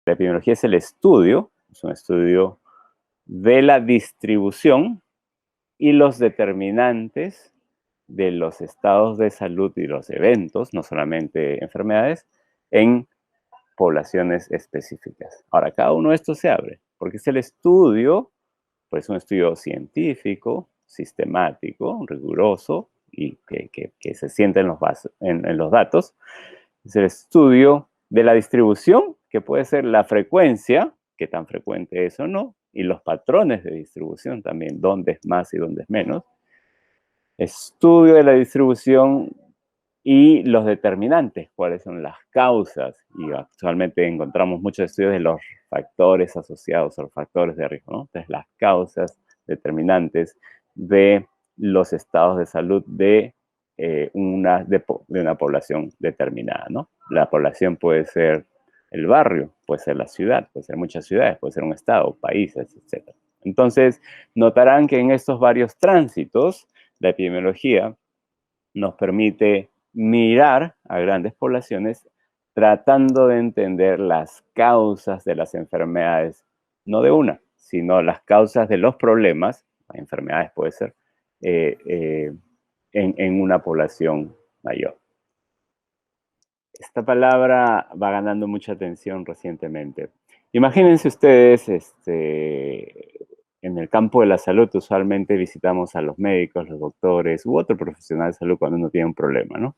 La epidemiología es un estudio de la distribución y los determinantes de los estados de salud y los eventos, no solamente enfermedades, en poblaciones específicas. Ahora, cada uno de estos se abre, porque es el estudio, pues un estudio científico, sistemático, riguroso, y que se sienta en los datos. Es el estudio de la distribución, que puede ser la frecuencia, qué tan frecuente es o no, y los patrones de distribución también, dónde es más y dónde es menos. Estudio de la distribución y los determinantes, cuáles son las causas. Y actualmente encontramos muchos estudios de los factores asociados a los factores de riesgo, ¿no? Entonces, las causas determinantes de los estados de salud de una población determinada, ¿no? La población puede ser el barrio, puede ser la ciudad, puede ser muchas ciudades, puede ser un estado, países, etc. Entonces, notarán que en estos varios tránsitos, la epidemiología nos permite mirar a grandes poblaciones tratando de entender las causas de las enfermedades, no de una, sino las causas de los problemas, enfermedades puede ser, en una población mayor. Esta palabra va ganando mucha atención recientemente. Imagínense ustedes, en el campo de la salud usualmente visitamos a los médicos, los doctores u otro profesional de salud cuando uno tiene un problema, ¿no?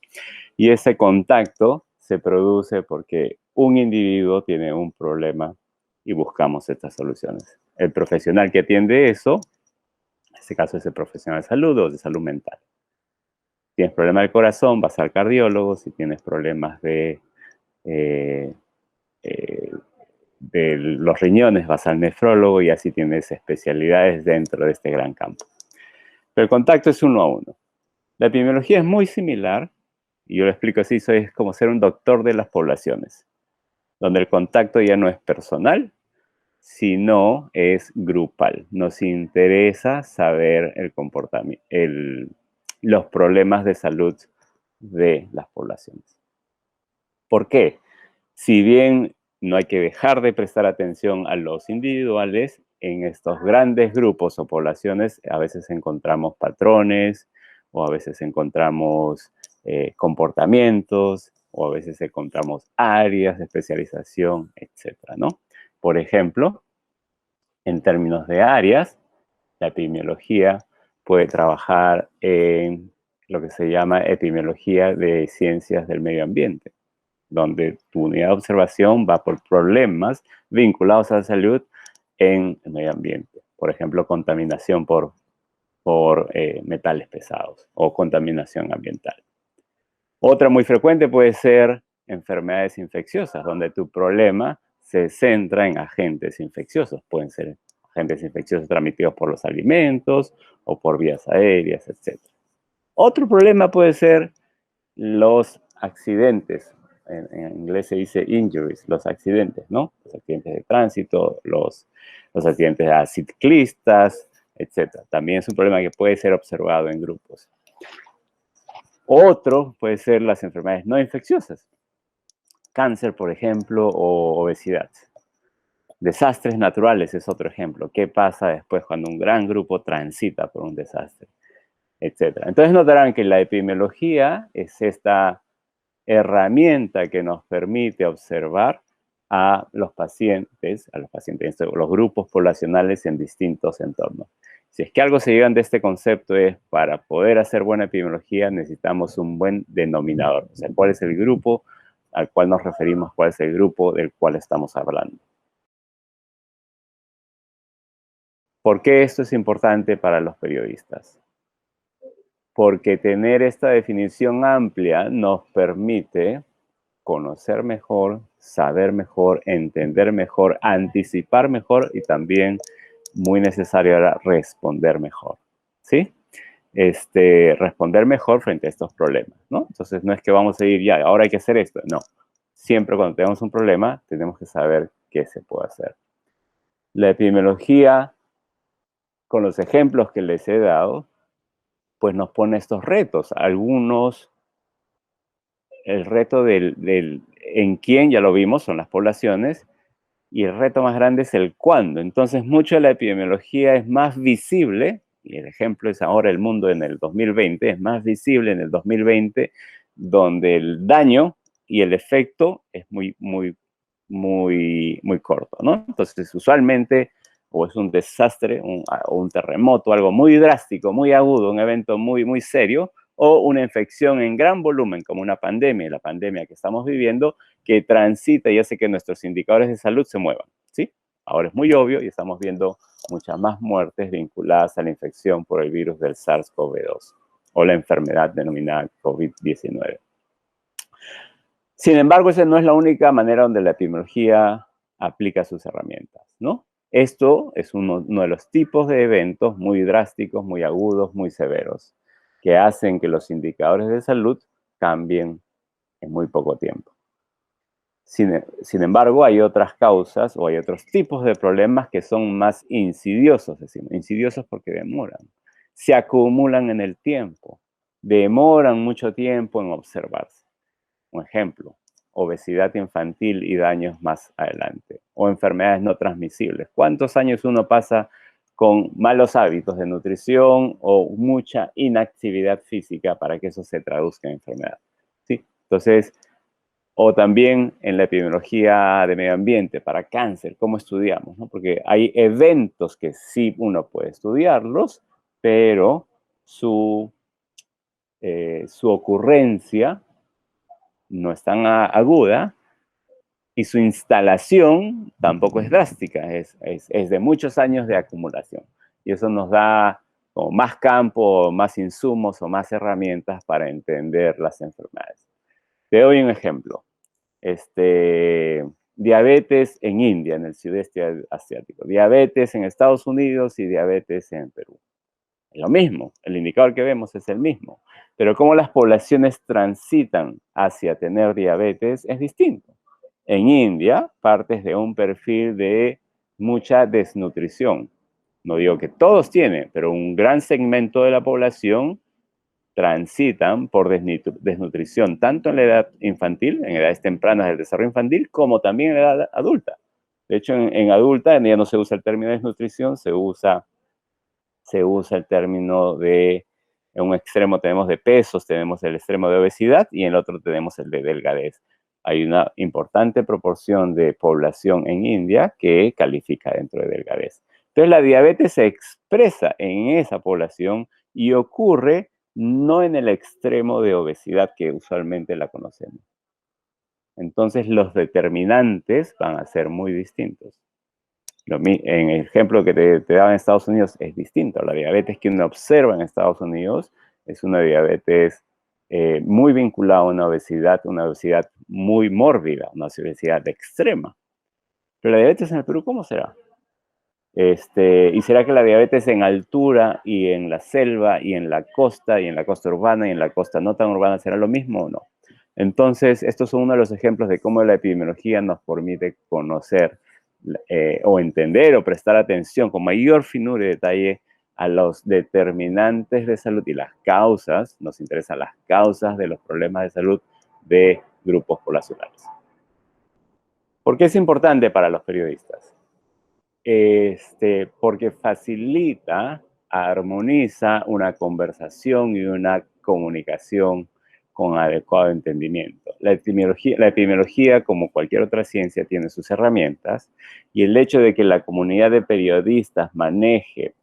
Y ese contacto se produce porque un individuo tiene un problema y buscamos estas soluciones. El profesional que atiende eso, en este caso es el profesional de salud o de salud mental. Tienes problema del corazón, vas al cardiólogo. Si tienes problemas de los riñones, vas al nefrólogo, y así tienes especialidades dentro de este gran campo. Pero el contacto es uno a uno. La epidemiología es muy similar, y yo lo explico así, es como ser un doctor de las poblaciones, donde el contacto ya no es personal, sino es grupal. Nos interesa saber el comportamiento, los problemas de salud de las poblaciones. ¿Por qué? Si bien no hay que dejar de prestar atención a los individuales, en estos grandes grupos o poblaciones a veces encontramos patrones, o a veces encontramos comportamientos, o a veces encontramos áreas de especialización, etcétera, ¿no? Por ejemplo, en términos de áreas, la epidemiología puede trabajar en lo que se llama epidemiología de ciencias del medio ambiente, donde tu unidad de observación va por problemas vinculados a la salud en el medio ambiente. Por ejemplo, contaminación por metales pesados o contaminación ambiental. Otra muy frecuente puede ser enfermedades infecciosas, donde tu problema se centra en agentes infecciosos. Pueden ser agentes infecciosos transmitidos por los alimentos o por vías aéreas, etc. Otro problema puede ser los accidentes. En inglés se dice injuries, los accidentes, ¿no? Los accidentes de tránsito, los accidentes a ciclistas, etc. También es un problema que puede ser observado en grupos. Otro puede ser las enfermedades no infecciosas. Cáncer, por ejemplo, o obesidad. Desastres naturales es otro ejemplo. ¿Qué pasa después cuando un gran grupo transita por un desastre? Etcétera. Entonces notarán que la epidemiología es esta herramienta que nos permite observar a los pacientes, los grupos poblacionales en distintos entornos. Si es que algo se llevan de este concepto es, para poder hacer buena epidemiología necesitamos un buen denominador. O sea, ¿cuál es el grupo al cual nos referimos? ¿Cuál es el grupo del cual estamos hablando? ¿Por qué esto es importante para los periodistas? Porque tener esta definición amplia nos permite conocer mejor, saber mejor, entender mejor, anticipar mejor y también, muy necesario ahora, responder mejor, ¿sí? Responder mejor frente a estos problemas, ¿no? Entonces, no es que vamos a ir ya, ahora hay que hacer esto, no. Siempre cuando tenemos un problema, tenemos que saber qué se puede hacer. La epidemiología, con los ejemplos que les he dado, pues nos pone estos retos. Algunos, el reto en quién, ya lo vimos, son las poblaciones, y el reto más grande es el cuándo. Entonces, mucho de la epidemiología es más visible, y el ejemplo es ahora el mundo en el 2020, es más visible en el 2020, donde el daño y el efecto es muy corto, ¿no? Entonces, usualmente, o es un desastre, o un terremoto, algo muy drástico, muy agudo, un evento muy serio, o una infección en gran volumen, como una pandemia, la pandemia que estamos viviendo, que transita y hace que nuestros indicadores de salud se muevan, ¿sí? Ahora es muy obvio y estamos viendo muchas más muertes vinculadas a la infección por el virus del SARS-CoV-2 o la enfermedad denominada COVID-19. Sin embargo, esa no es la única manera donde la epidemiología aplica sus herramientas, ¿no? Esto es uno de los tipos de eventos muy drásticos, muy agudos, muy severos, que hacen que los indicadores de salud cambien en muy poco tiempo. Sin embargo, hay otras causas o hay otros tipos de problemas que son más insidiosos, decimos, insidiosos porque demoran, se acumulan en el tiempo, demoran mucho tiempo en observarse. Un ejemplo, obesidad infantil y daños más adelante, o enfermedades no transmisibles. ¿Cuántos años uno pasa con malos hábitos de nutrición o mucha inactividad física para que eso se traduzca en enfermedad? ¿Sí? Entonces, o también en la epidemiología de medio ambiente para cáncer, ¿cómo estudiamos? ¿No? Porque hay eventos que sí uno puede estudiarlos, pero su ocurrencia no es tan aguda y su instalación tampoco es drástica, es de muchos años de acumulación. Y eso nos da como más campo, más insumos o más herramientas para entender las enfermedades. Te doy un ejemplo. Diabetes en India, en el sudeste asiático, diabetes en Estados Unidos y diabetes en Perú. Es lo mismo, el indicador que vemos es el mismo, pero cómo las poblaciones transitan hacia tener diabetes es distinto. En India partes de un perfil de mucha desnutrición. No digo que todos tienen, pero un gran segmento de la población transitan por desnutrición, tanto en la edad infantil, en edades tempranas del desarrollo infantil, como también en la edad adulta. De hecho, en adulta ya no se usa el término desnutrición, se usa el término de, en un extremo tenemos de pesos, tenemos el extremo de obesidad y en el otro tenemos el de delgadez. Hay una importante proporción de población en India que califica dentro de delgadez. Entonces la diabetes se expresa en esa población y ocurre no en el extremo de obesidad que usualmente la conocemos. Entonces los determinantes van a ser muy distintos. En el ejemplo que te daba en Estados Unidos es distinto. La diabetes que uno observa en Estados Unidos es una diabetes muy vinculada a una obesidad muy mórbida, una obesidad extrema. Pero la diabetes en el Perú, ¿cómo será? ¿Y será que la diabetes en altura y en la selva y en la costa urbana y en la costa no tan urbana será lo mismo o no? Entonces, estos son uno de los ejemplos de cómo la epidemiología nos permite conocer o entender o prestar atención con mayor finura y detalle a los determinantes de salud y las causas, nos interesan las causas de los problemas de salud de grupos poblacionales. ¿Por qué es importante para los periodistas? Porque facilita, armoniza una conversación y una comunicación con adecuado entendimiento. La epidemiología, como cualquier otra ciencia, tiene sus herramientas y el hecho de que la comunidad de periodistas maneje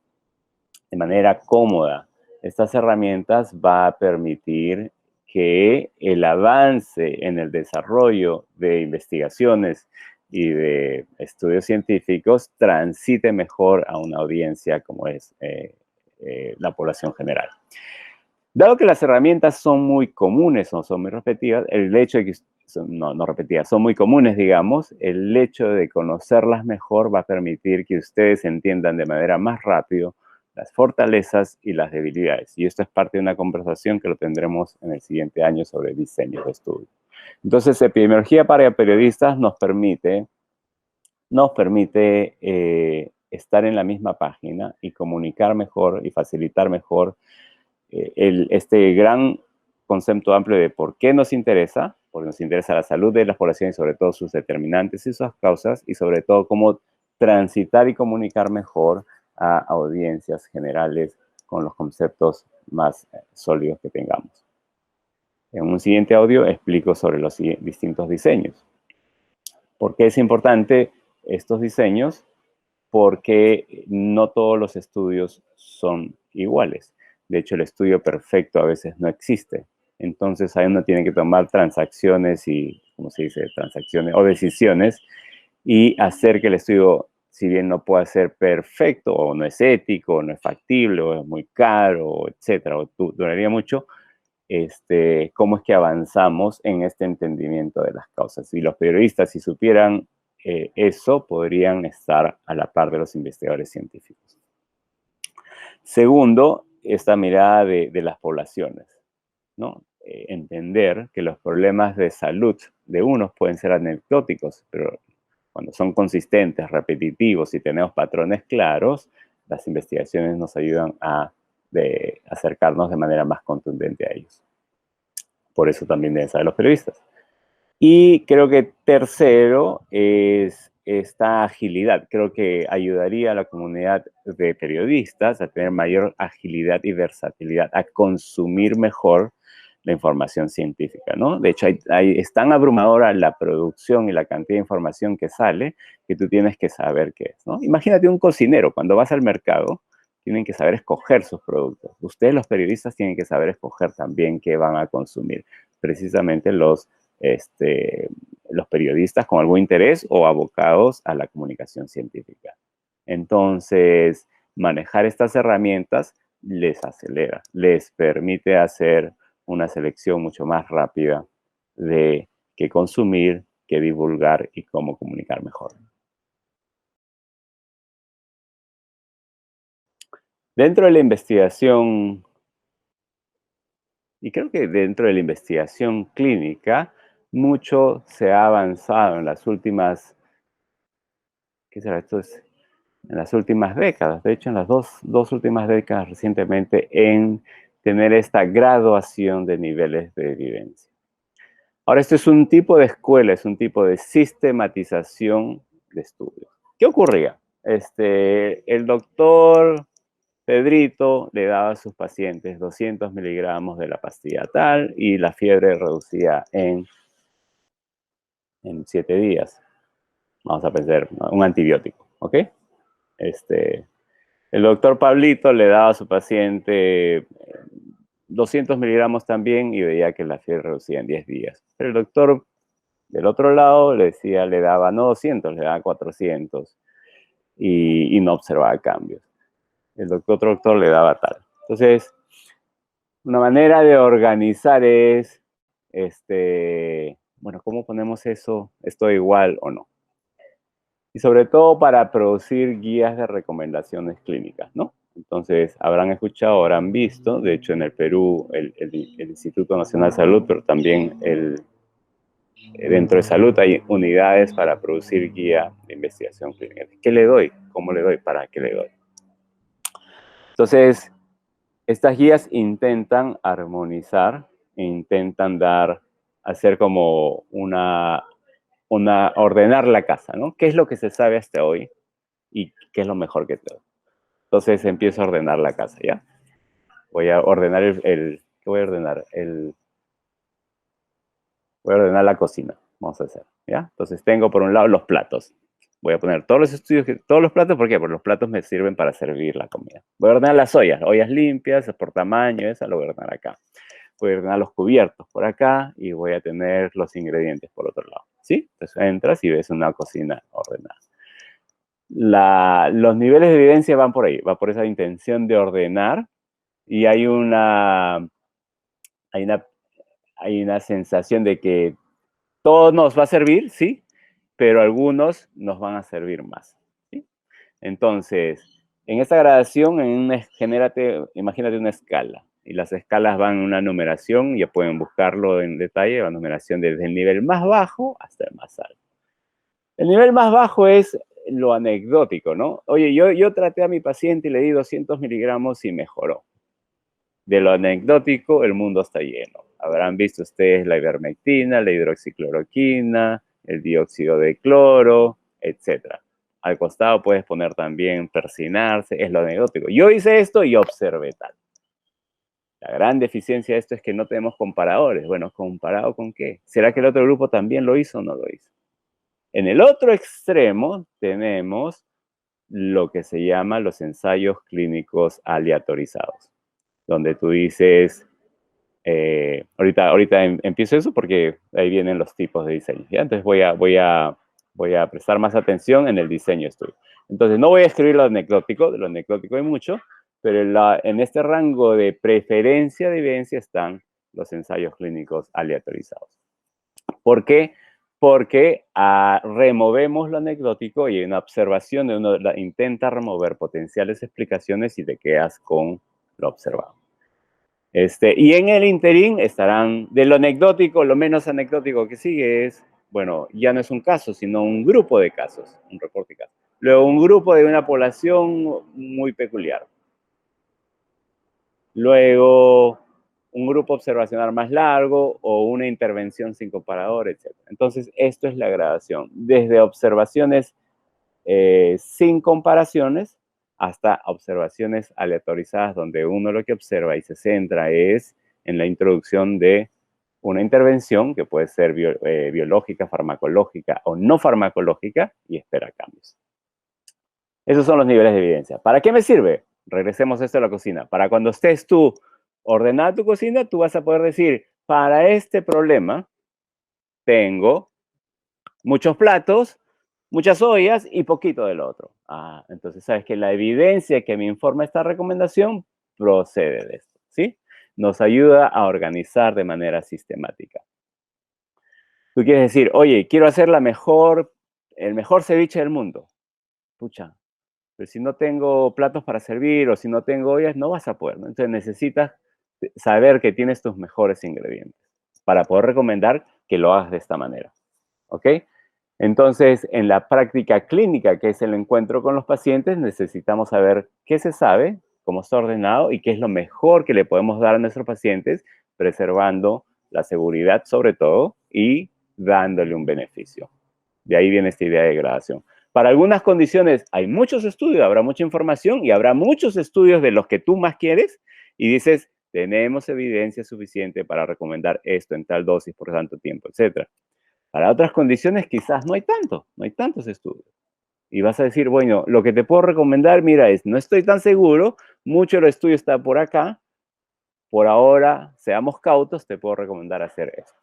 de manera cómoda estas herramientas va a permitir que el avance en el desarrollo de investigaciones y de estudios científicos transite mejor a una audiencia como es la población general. Dado que las herramientas son muy comunes o son muy repetidas, el hecho de que no repetidas, son muy comunes, digamos, el hecho de conocerlas mejor va a permitir que ustedes entiendan de manera más rápido las fortalezas y las debilidades. Y esto es parte de una conversación que lo tendremos en el siguiente año sobre diseño de estudio. Entonces, epidemiología para periodistas nos permite estar en la misma página y comunicar mejor y facilitar mejor este gran concepto amplio de por qué nos interesa porque nos interesa la salud de las poblaciones, sobre todo sus determinantes y sus causas, y sobre todo cómo transitar y comunicar mejor a audiencias generales con los conceptos más sólidos que tengamos. En un siguiente audio explico sobre los distintos diseños. ¿Por qué es importante estos diseños? Porque no todos los estudios son iguales. De hecho, el estudio perfecto a veces no existe. Entonces, ahí uno tiene que tomar transacciones y, ¿cómo se dice? Transacciones o decisiones y hacer que el estudio, si bien no pueda ser perfecto, o no es ético, o no es factible, o es muy caro, etcétera, o duraría mucho, cómo es que avanzamos en este entendimiento de las causas. Y los periodistas, si supieran eso, podrían estar a la par de los investigadores científicos. Segundo, esta mirada de las poblaciones, ¿no? Entender que los problemas de salud de unos pueden ser anecdóticos, pero cuando son consistentes, repetitivos y tenemos patrones claros, las investigaciones nos ayudan a acercarnos de manera más contundente a ellos. Por eso también deben saber los periodistas. Y creo que tercero es esta agilidad. Creo que ayudaría a la comunidad de periodistas a tener mayor agilidad y versatilidad, a consumir mejor la información científica, ¿no? De hecho, es tan abrumadora la producción y la cantidad de información que sale que tú tienes que saber qué es, ¿no? Imagínate un cocinero, cuando vas al mercado, tienen que saber escoger sus productos. Ustedes, los periodistas, tienen que saber escoger también qué van a consumir. Precisamente los periodistas con algún interés o abocados a la comunicación científica. Entonces, manejar estas herramientas les acelera, les permite hacer una selección mucho más rápida de qué consumir, qué divulgar y cómo comunicar mejor. Dentro de la investigación, y creo que dentro de la investigación clínica, mucho se ha avanzado en las últimas, ¿qué será? Esto es en las últimas décadas, de hecho en las dos últimas décadas recientemente, en tener esta graduación de niveles de evidencia. Ahora, esto es un tipo de escuela, es un tipo de sistematización de estudios. ¿Qué ocurría? El doctor Pedrito le daba a sus pacientes 200 miligramos de la pastilla tal y la fiebre reducía en 7 días. Vamos a pensar, ¿no? Un antibiótico, ¿ok? El doctor Pablito le daba a su paciente 200 miligramos también y veía que la fiebre reducía en 10 días. Pero el doctor del otro lado le daba no 200, le daba 400 y no observaba cambios. Otro doctor le daba tal. Entonces, una manera de organizar es, bueno, ¿cómo ponemos eso? ¿Esto igual o no? Y sobre todo para producir guías de recomendaciones clínicas, ¿no? Entonces, habrán escuchado, habrán visto, de hecho en el Perú, el Instituto Nacional de Salud, pero también dentro de salud hay unidades para producir guía de investigación clínica. ¿Qué le doy? ¿Cómo le doy? ¿Para qué le doy? Entonces, estas guías intentan armonizar, intentan hacer como ordenar la casa, ¿no? ¿Qué es lo que se sabe hasta hoy y qué es lo mejor que todo? Entonces empiezo a ordenar la casa, ¿ya? Voy a ordenar ¿qué voy a ordenar? Voy a ordenar la cocina, vamos a hacer, ¿ya? Entonces tengo por un lado los platos. Voy a poner todos los estudios, todos los platos, ¿por qué? Porque los platos me sirven para servir la comida. Voy a ordenar las ollas limpias, por tamaño, esa lo voy a ordenar acá. Voy a ordenar los cubiertos por acá y voy a tener los ingredientes por otro lado, ¿sí? Entonces entras y ves una cocina ordenada. Los niveles de evidencia van por ahí, va por esa intención de ordenar y hay una sensación de que todo nos va a servir, sí, pero algunos nos van a servir más, ¿sí? Entonces, en esta gradación, imagínate una escala, y las escalas van en una numeración, ya pueden buscarlo en detalle, la numeración desde el nivel más bajo hasta el más alto. El nivel más bajo es lo anecdótico, ¿no? Oye, yo traté a mi paciente y le di 200 miligramos y mejoró. De lo anecdótico, el mundo está lleno. Habrán visto ustedes la ivermectina, la hidroxicloroquina, el dióxido de cloro, etc. Al costado puedes poner también persinarse, es lo anecdótico. Yo hice esto y observé tal. La gran deficiencia de esto es que no tenemos comparadores. Bueno, ¿comparado con qué? ¿Será que el otro grupo también lo hizo o no lo hizo? En el otro extremo tenemos lo que se llama los ensayos clínicos aleatorizados, donde tú dices, ahorita empiezo eso porque ahí vienen los tipos de diseño, ¿ya? Entonces voy a prestar más atención en el diseño estudio. Entonces no voy a escribir de lo anecdótico hay mucho, pero en este rango de preferencia de evidencia están los ensayos clínicos aleatorizados. ¿Por qué? Porque removemos lo anecdótico y en una observación de uno intenta remover potenciales explicaciones y te quedas con lo observado. Y en el interín estarán, de lo anecdótico, lo menos anecdótico que sigue es, bueno, ya no es un caso, sino un grupo de casos, un reporte de casos. Luego, un grupo de una población muy peculiar. Luego, un grupo observacional más largo o una intervención sin comparador, etc. Entonces, esto es la gradación. Desde observaciones sin comparaciones hasta observaciones aleatorizadas, donde uno lo que observa y se centra es en la introducción de una intervención que puede ser biológica, farmacológica o no farmacológica y espera cambios. Esos son los niveles de evidencia. ¿Para qué me sirve? Regresemos esto a la cocina. Para cuando estés tú ordenada tu cocina, tú vas a poder decir, para este problema tengo muchos platos, muchas ollas y poquito del otro. Entonces sabes que la evidencia que me informa esta recomendación procede de esto, ¿sí? Nos ayuda a organizar de manera sistemática. Tú quieres decir, oye, quiero hacer el mejor ceviche del mundo. Pucha, pero si no tengo platos para servir o si no tengo ollas, no vas a poder, ¿no? Entonces necesitas saber que tienes tus mejores ingredientes para poder recomendar que lo hagas de esta manera, ¿ok? Entonces, en la práctica clínica, que es el encuentro con los pacientes, necesitamos saber qué se sabe, cómo está ordenado y qué es lo mejor que le podemos dar a nuestros pacientes, preservando la seguridad sobre todo y dándole un beneficio. De ahí viene esta idea de gradación. Para algunas condiciones hay muchos estudios, habrá mucha información y habrá muchos estudios de los que tú más quieres y dices, tenemos evidencia suficiente para recomendar esto en tal dosis por tanto tiempo, etc. Para otras condiciones quizás no hay tantos estudios. Y vas a decir, bueno, lo que te puedo recomendar, mira, no estoy tan seguro, mucho del estudio está por acá, por ahora, seamos cautos, te puedo recomendar hacer eso.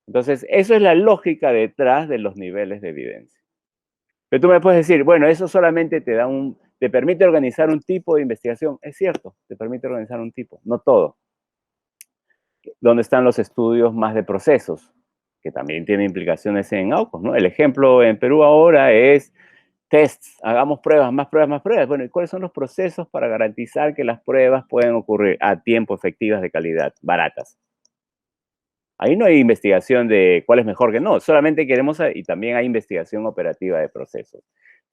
Entonces, eso es la lógica detrás de los niveles de evidencia. Pero tú me puedes decir, bueno, eso solamente te permite organizar un tipo de investigación. Es cierto, te permite organizar un tipo, no todo. ¿Dónde están los estudios más de procesos? Que también tiene implicaciones en AUCOS, ¿no? El ejemplo en Perú ahora es tests, hagamos pruebas, más pruebas, más pruebas. Bueno, ¿y cuáles son los procesos para garantizar que las pruebas pueden ocurrir a tiempo, efectivas, de calidad, baratas? Ahí no hay investigación de cuál es mejor que no, solamente queremos, y también hay investigación operativa de procesos.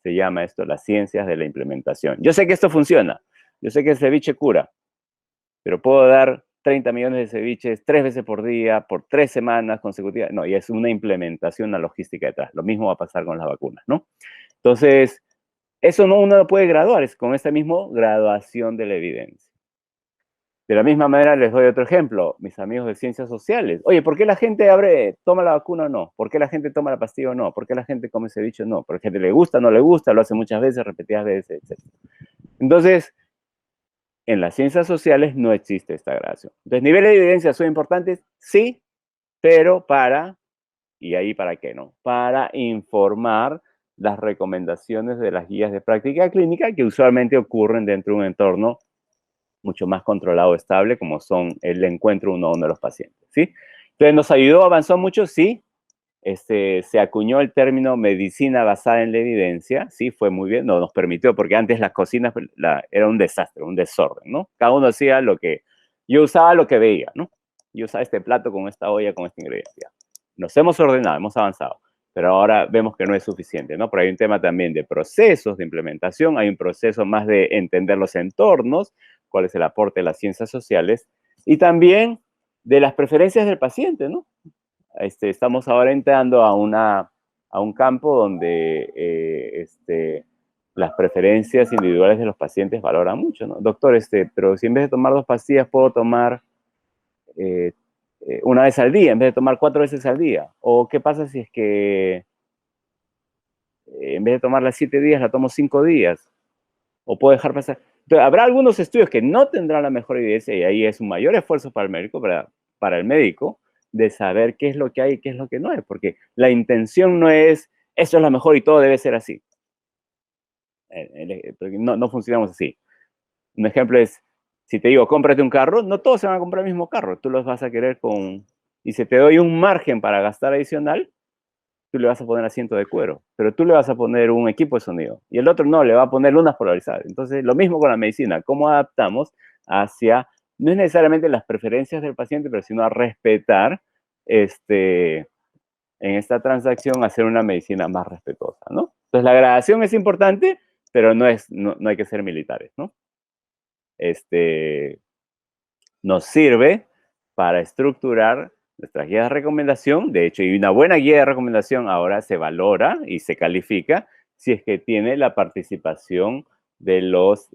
Se llama esto las ciencias de la implementación. Yo sé que esto funciona, yo sé que el ceviche cura, pero puedo dar 30 millones de ceviches 3 veces por día, por 3 semanas consecutivas. No, y es una implementación, una logística detrás. Lo mismo va a pasar con las vacunas, ¿no? Entonces, eso no uno lo puede graduar, es con esta misma graduación de la evidencia. De la misma manera les doy otro ejemplo, mis amigos de ciencias sociales. Oye, ¿por qué la gente toma la vacuna o no? ¿Por qué la gente toma la pastilla o no? ¿Por qué la gente come ceviche o no? ¿Por qué le gusta o no le gusta? Lo hace muchas veces, repetidas veces, etc. Entonces, en las ciencias sociales no existe esta gradación. Entonces, ¿niveles de evidencia son importantes? Sí, pero ¿y ahí para qué no? Para informar las recomendaciones de las guías de práctica clínica que usualmente ocurren dentro de un entorno mucho más controlado, estable, como son el encuentro uno a uno de los pacientes, ¿sí? Entonces, ¿nos ayudó, avanzó mucho? Sí. Se acuñó el término medicina basada en la evidencia, sí, fue muy bien, nos permitió, porque antes las cocinas era un desastre, un desorden, ¿no? Cada uno hacía yo usaba lo que veía, ¿no? Yo usaba este plato con esta olla, con este ingrediente. Nos hemos ordenado, hemos avanzado, pero ahora vemos que no es suficiente, ¿no? Pero hay un tema también de procesos de implementación, hay un proceso más de entender los entornos, cuál es el aporte de las ciencias sociales, y también de las preferencias del paciente, ¿no? Estamos ahora entrando a un campo donde las preferencias individuales de los pacientes valoran mucho, ¿no? Doctor, pero si en vez de tomar 2 pastillas puedo tomar una vez al día, en vez de tomar 4 veces al día. O qué pasa si es que en vez de tomarla 7 días, la tomo 5 días. O puedo dejar pasar. Entonces, habrá algunos estudios que no tendrán la mejor evidencia y ahí es un mayor esfuerzo para el médico, para el médico, de saber qué es lo que hay y qué es lo que no hay, porque la intención no es, eso es lo mejor y todo debe ser así. Porque no funcionamos así. Un ejemplo es, si te digo, cómprate un carro, no todos se van a comprar el mismo carro, tú los vas a querer y si te doy un margen para gastar adicional, tú le vas a poner asiento de cuero, pero tú le vas a poner un equipo de sonido y el otro no, le va a poner lunas polarizadas. Entonces, lo mismo con la medicina, cómo adaptamos hacia, no es necesariamente las preferencias del paciente, pero sino a respetar, en esta transacción, hacer una medicina más respetuosa, ¿no? Entonces, la gradación es importante, pero no hay que ser militares, ¿no? Nos sirve para estructurar nuestras guías de recomendación. De hecho, y una buena guía de recomendación ahora se valora y se califica si es que tiene la participación de los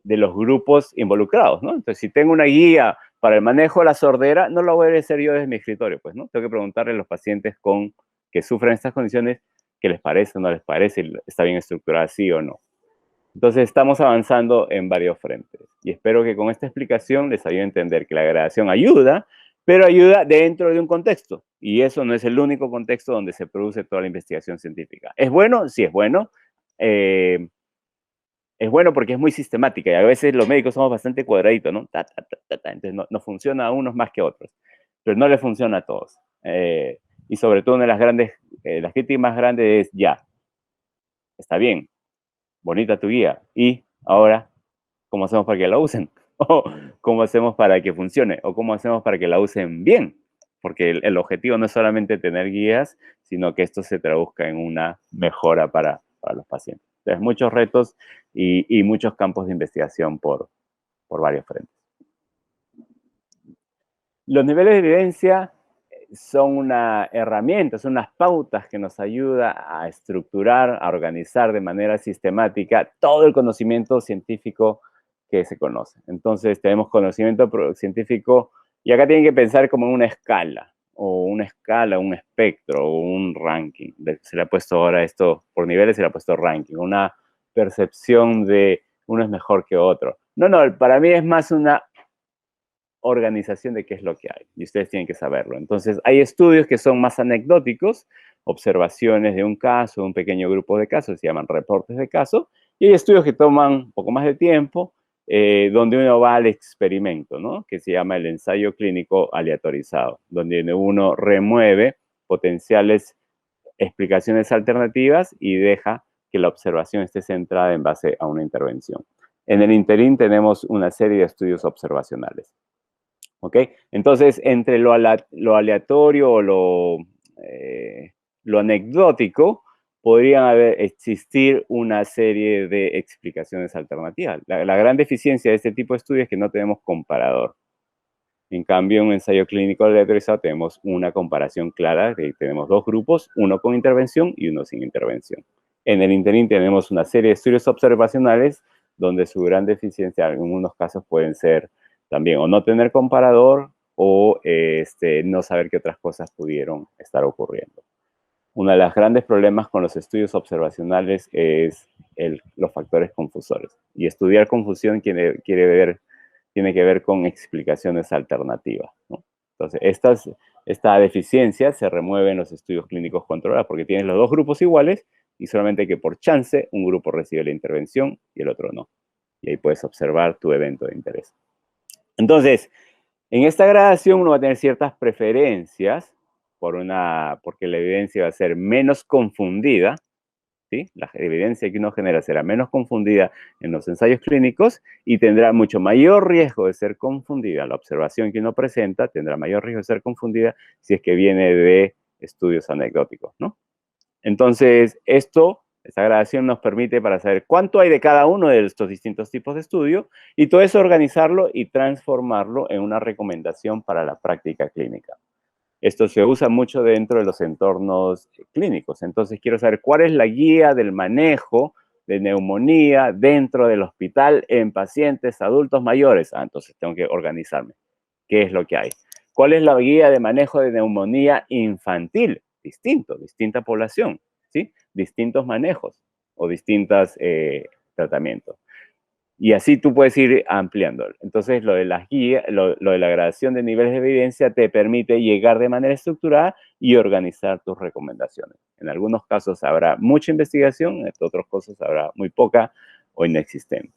grupos involucrados, ¿no? Entonces, si tengo una guía para el manejo de la sordera, no lo voy a hacer yo desde mi escritorio, pues, ¿no? Tengo que preguntarle a los pacientes que sufren estas condiciones qué les parece o no les parece, está bien estructurada, sí o no. Entonces estamos avanzando en varios frentes y espero que con esta explicación les ayude a entender que la gradación ayuda, pero ayuda dentro de un contexto y eso no es el único contexto donde se produce toda la investigación científica. ¿Es bueno? Sí, es bueno. Es bueno porque es muy sistemática y a veces los médicos somos bastante cuadraditos, ¿no? Entonces no funciona a unos más que a otros, pero no le funciona a todos. Y sobre todo una de las críticas más grandes es ya, está bien, bonita tu guía. Y ahora, ¿cómo hacemos para que la usen? ¿O cómo hacemos para que funcione? ¿O cómo hacemos para que la usen bien? Porque el objetivo no es solamente tener guías, sino que esto se traduzca en una mejora para los pacientes. Entonces, muchos retos y muchos campos de investigación por varios frentes. Los niveles de evidencia son una herramienta, son unas pautas que nos ayuda a estructurar, a organizar de manera sistemática todo el conocimiento científico que se conoce. Entonces, tenemos conocimiento científico y acá tienen que pensar como en una escala, un espectro, o un ranking. Se le ha puesto ahora esto, por niveles se le ha puesto ranking, una percepción de uno es mejor que otro. No, para mí es más una organización de qué es lo que hay y ustedes tienen que saberlo. Entonces, hay estudios que son más anecdóticos, observaciones de un caso, de un pequeño grupo de casos, se llaman reportes de caso, y hay estudios que toman un poco más de tiempo, donde uno va al experimento, ¿no? Que se llama el ensayo clínico aleatorizado, donde uno remueve potenciales explicaciones alternativas y deja que la observación esté centrada en base a una intervención. En el interín tenemos una serie de estudios observacionales. ¿Ok? Entonces, entre lo aleatorio o lo anecdótico, podrían existir una serie de explicaciones alternativas. La gran deficiencia de este tipo de estudios es que no tenemos comparador. En cambio, en un ensayo clínico aleatorizado tenemos una comparación clara, que tenemos 2 grupos, uno con intervención y uno sin intervención. En el interín tenemos una serie de estudios observacionales donde su gran deficiencia en algunos casos pueden ser también o no tener comparador o no saber qué otras cosas pudieron estar ocurriendo. Uno de los grandes problemas con los estudios observacionales es los factores confusores. Y estudiar confusión tiene que ver con explicaciones alternativas, ¿no? Entonces, esta deficiencia se remueve en los estudios clínicos controlados porque tienes los 2 grupos iguales y solamente que por chance un grupo recibe la intervención y el otro no. Y ahí puedes observar tu evento de interés. Entonces, en esta gradación uno va a tener ciertas preferencias porque la evidencia va a ser menos confundida, ¿sí? La evidencia que uno genera será menos confundida en los ensayos clínicos y tendrá mucho mayor riesgo de ser confundida. La observación que uno presenta tendrá mayor riesgo de ser confundida si es que viene de estudios anecdóticos, ¿no? Entonces, esto Esta gradación nos permite para saber cuánto hay de cada uno de estos distintos tipos de estudio y todo eso organizarlo y transformarlo en una recomendación para la práctica clínica. Esto se usa mucho dentro de los entornos clínicos. Entonces, quiero saber cuál es la guía del manejo de neumonía dentro del hospital en pacientes adultos mayores. Entonces tengo que organizarme. ¿Qué es lo que hay? ¿Cuál es la guía de manejo de neumonía infantil? Distinta población, ¿sí? Distintos manejos o distintos tratamientos. Y así tú puedes ir ampliando. Entonces, lo de las guías, lo de la gradación de niveles de evidencia te permite llegar de manera estructurada y organizar tus recomendaciones. En algunos casos habrá mucha investigación, en otros casos habrá muy poca o inexistente.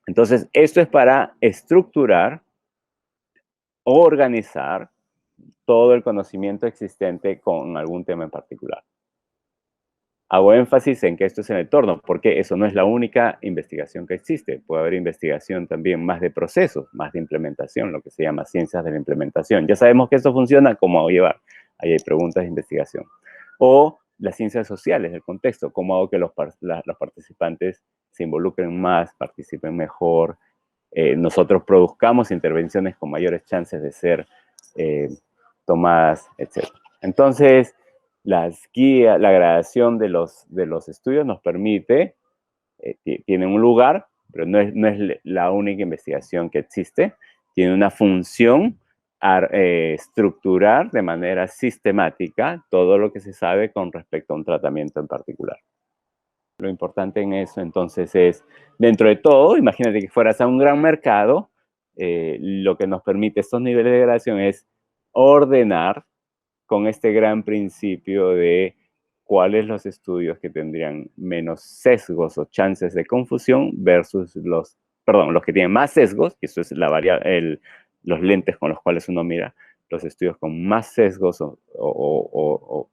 Entonces, esto es para estructurar, organizar todo el conocimiento existente con algún tema en particular. Hago énfasis en que esto es en el entorno, porque eso no es la única investigación que existe. Puede haber investigación también más de procesos, más de implementación, lo que se llama ciencias de la implementación. Ya sabemos que esto funciona, ¿cómo hago llevar? Ahí hay preguntas de investigación. O las ciencias sociales, el contexto, cómo hago que los participantes se involucren más, participen mejor, nosotros produzcamos intervenciones con mayores chances de ser tomadas, etc. Entonces, las guías, la gradación de los estudios nos permite, tiene un lugar, pero no es la única investigación que existe, tiene una función estructurar de manera sistemática todo lo que se sabe con respecto a un tratamiento en particular. Lo importante en eso entonces es, dentro de todo, imagínate que fueras a un gran mercado, lo que nos permite estos niveles de gradación es ordenar con este gran principio de cuáles los estudios que tendrían menos sesgos o chances de confusión versus los que tienen más sesgos, que eso es los lentes con los cuales uno mira, los estudios con más sesgos o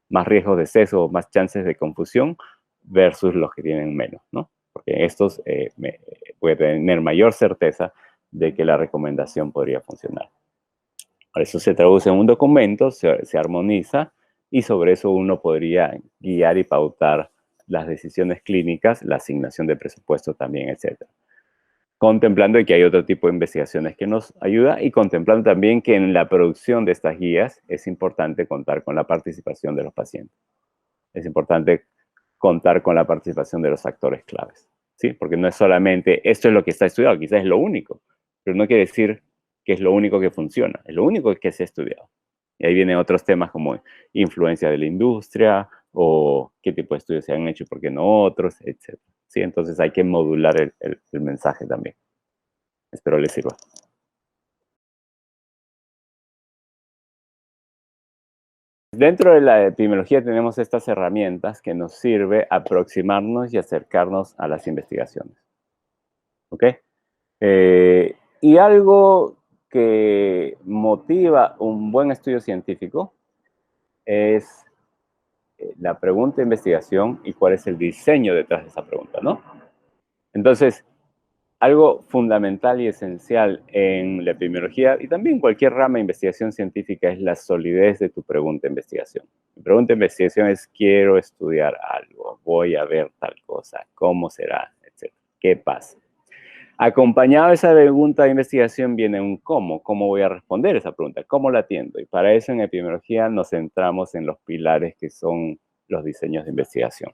más riesgos de sesgo o más chances de confusión versus los que tienen menos, ¿no? Porque estos puede tener mayor certeza de que la recomendación podría funcionar. Eso se traduce en un documento, se armoniza y sobre eso uno podría guiar y pautar las decisiones clínicas, la asignación de presupuesto también, etc. Contemplando que hay otro tipo de investigaciones que nos ayuda y contemplando también que en la producción de estas guías es importante contar con la participación de los pacientes. Es importante contar con la participación de los actores claves, ¿sí? Porque no es solamente, esto es lo que está estudiado, quizás es lo único, pero no quiere decir que es lo único que funciona, es lo único que se ha estudiado. Y ahí vienen otros temas como influencia de la industria, o qué tipo de estudios se han hecho y por qué no otros, etc. ¿Sí? Entonces hay que modular el mensaje también. Espero les sirva. Dentro de la epidemiología tenemos estas herramientas que nos sirve aproximarnos y acercarnos a las investigaciones. ¿Ok? Y algo que motiva un buen estudio científico es la pregunta de investigación y cuál es el diseño detrás de esa pregunta, ¿no? Entonces, algo fundamental y esencial en la epidemiología y también cualquier rama de investigación científica es la solidez de tu pregunta de investigación. Mi pregunta de investigación es, quiero estudiar algo, voy a ver tal cosa, cómo será, etc. ¿Qué pasa? Acompañado de esa pregunta de investigación viene un cómo. ¿Cómo voy a responder esa pregunta? ¿Cómo la atiendo? Y para eso en epidemiología nos centramos en los pilares que son los diseños de investigación.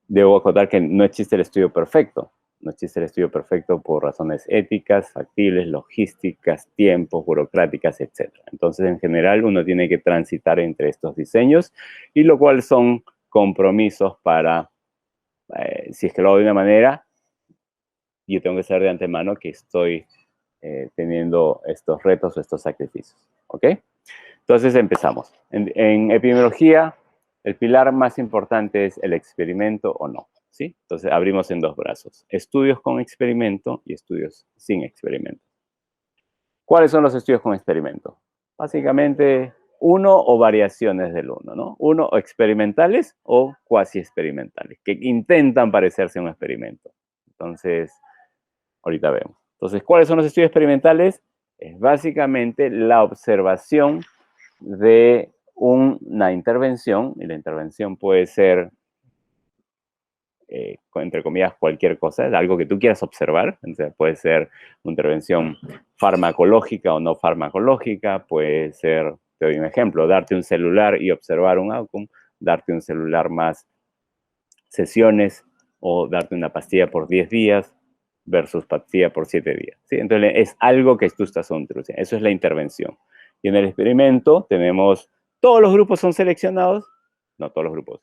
Debo acotar que no existe el estudio perfecto. No existe el estudio perfecto por razones éticas, factibles, logísticas, tiempos, burocráticas, etc. Entonces, en general, uno tiene que transitar entre estos diseños, y lo cual son compromisos para, si es que lo hago de una manera, yo tengo que saber de antemano que estoy teniendo estos retos o estos sacrificios. ¿Ok? Entonces empezamos. En epidemiología, el pilar más importante es el experimento o no. ¿Sí? Entonces abrimos en dos brazos. Estudios con experimento y estudios sin experimento. ¿Cuáles son los estudios con experimento? Básicamente, uno o variaciones del uno, ¿no? Uno o experimentales o cuasi experimentales, que intentan parecerse a un experimento. Entonces, ahorita vemos. Entonces, ¿cuáles son los estudios experimentales? Es básicamente la observación de una intervención, y la intervención puede ser, entre comillas, cualquier cosa, es algo que tú quieras observar. Entonces, puede ser una intervención farmacológica o no farmacológica, puede ser, te doy un ejemplo, darte un celular y observar un outcome, darte un celular más sesiones o darte una pastilla por 10 días versus pastilla por 7 días. ¿Sí? Entonces, es algo que tú estás introduciendo. Eso es la intervención. Y en el experimento tenemos, todos los grupos son seleccionados, no todos los grupos,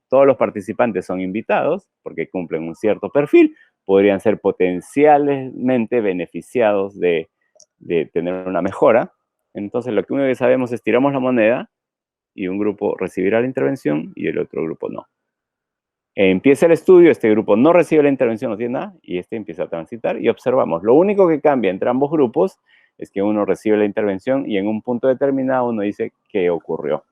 todos los participantes son invitados porque cumplen un cierto perfil, podrían ser potencialmente beneficiados de tener una mejora. Entonces, lo que único que sabemos es tiramos la moneda y un grupo recibirá la intervención y el otro grupo no. Empieza el estudio, este grupo no recibe la intervención, no tiene nada, y este empieza a transitar y observamos. Lo único que cambia entre ambos grupos es que uno recibe la intervención y en un punto determinado uno dice qué ocurrió.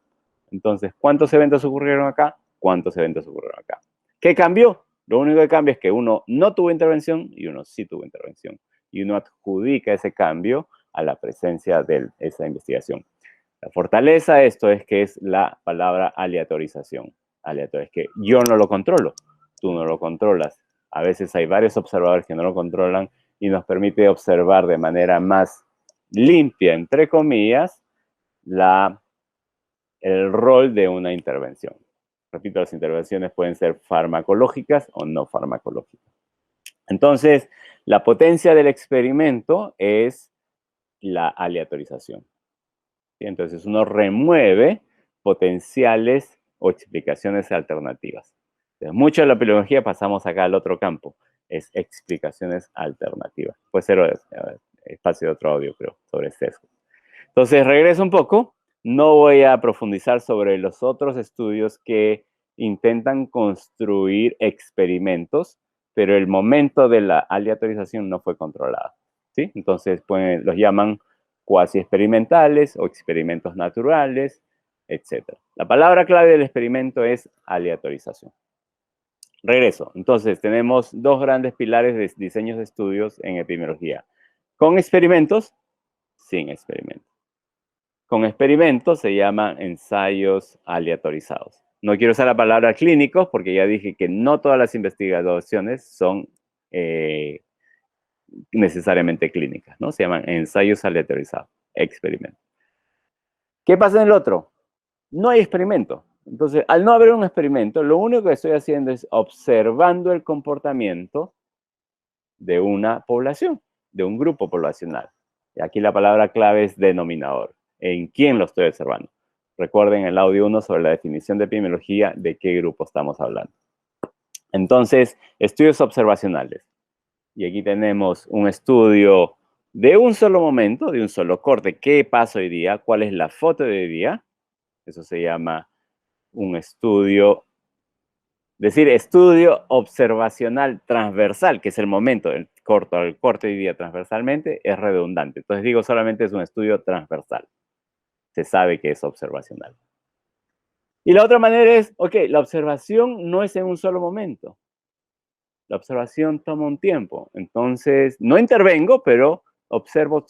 Entonces, ¿cuántos eventos ocurrieron acá? ¿Cuántos eventos ocurrieron acá? ¿Qué cambió? Lo único que cambia es que uno no tuvo intervención y uno sí tuvo intervención. Y uno adjudica ese cambio a la presencia de esa investigación. La fortaleza de esto es que es la palabra aleatorización. Aleatorio es que yo no lo controlo, tú no lo controlas. A veces hay varios observadores que no lo controlan y nos permite observar de manera más limpia, entre comillas, el rol de una intervención. Repito, las intervenciones pueden ser farmacológicas o no farmacológicas. Entonces, la potencia del experimento es la aleatorización. Entonces, uno remueve potenciales o explicaciones alternativas. Entonces, mucho de la epidemiología pasamos acá al otro campo, es explicaciones alternativas. Puede ser espacio de otro audio, creo, sobre sesgo. Entonces, regreso un poco. No voy a profundizar sobre los otros estudios que intentan construir experimentos, pero el momento de la aleatorización no fue controlado. ¿Sí? Entonces, los llaman cuasi experimentales o experimentos naturales, etc. La palabra clave del experimento es aleatorización. Regreso. Entonces, tenemos dos grandes pilares de diseños de estudios en epidemiología. Con experimentos, sin experimentos. Con experimentos se llaman ensayos aleatorizados. No quiero usar la palabra clínicos porque ya dije que no todas las investigaciones son necesariamente clínicas, ¿no? Se llaman ensayos aleatorizados, experimentos. ¿Qué pasa en el otro? No hay experimento. Entonces, al no haber un experimento, lo único que estoy haciendo es observando el comportamiento de una población, de un grupo poblacional. Y aquí la palabra clave es denominador. ¿En quién lo estoy observando? Recuerden el audio 1 sobre la definición de epidemiología, de qué grupo estamos hablando. Entonces, estudios observacionales. Y aquí tenemos un estudio de un solo momento, de un solo corte. ¿Qué pasa hoy día? ¿Cuál es la foto de hoy día? Eso se llama un estudio, estudio observacional transversal, que es el momento, el corte hoy día transversalmente, es redundante. Entonces digo solamente es un estudio transversal. Se sabe que es observacional. Y la otra manera es, ok, la observación no es en un solo momento. La observación toma un tiempo. Entonces, no intervengo, pero observo,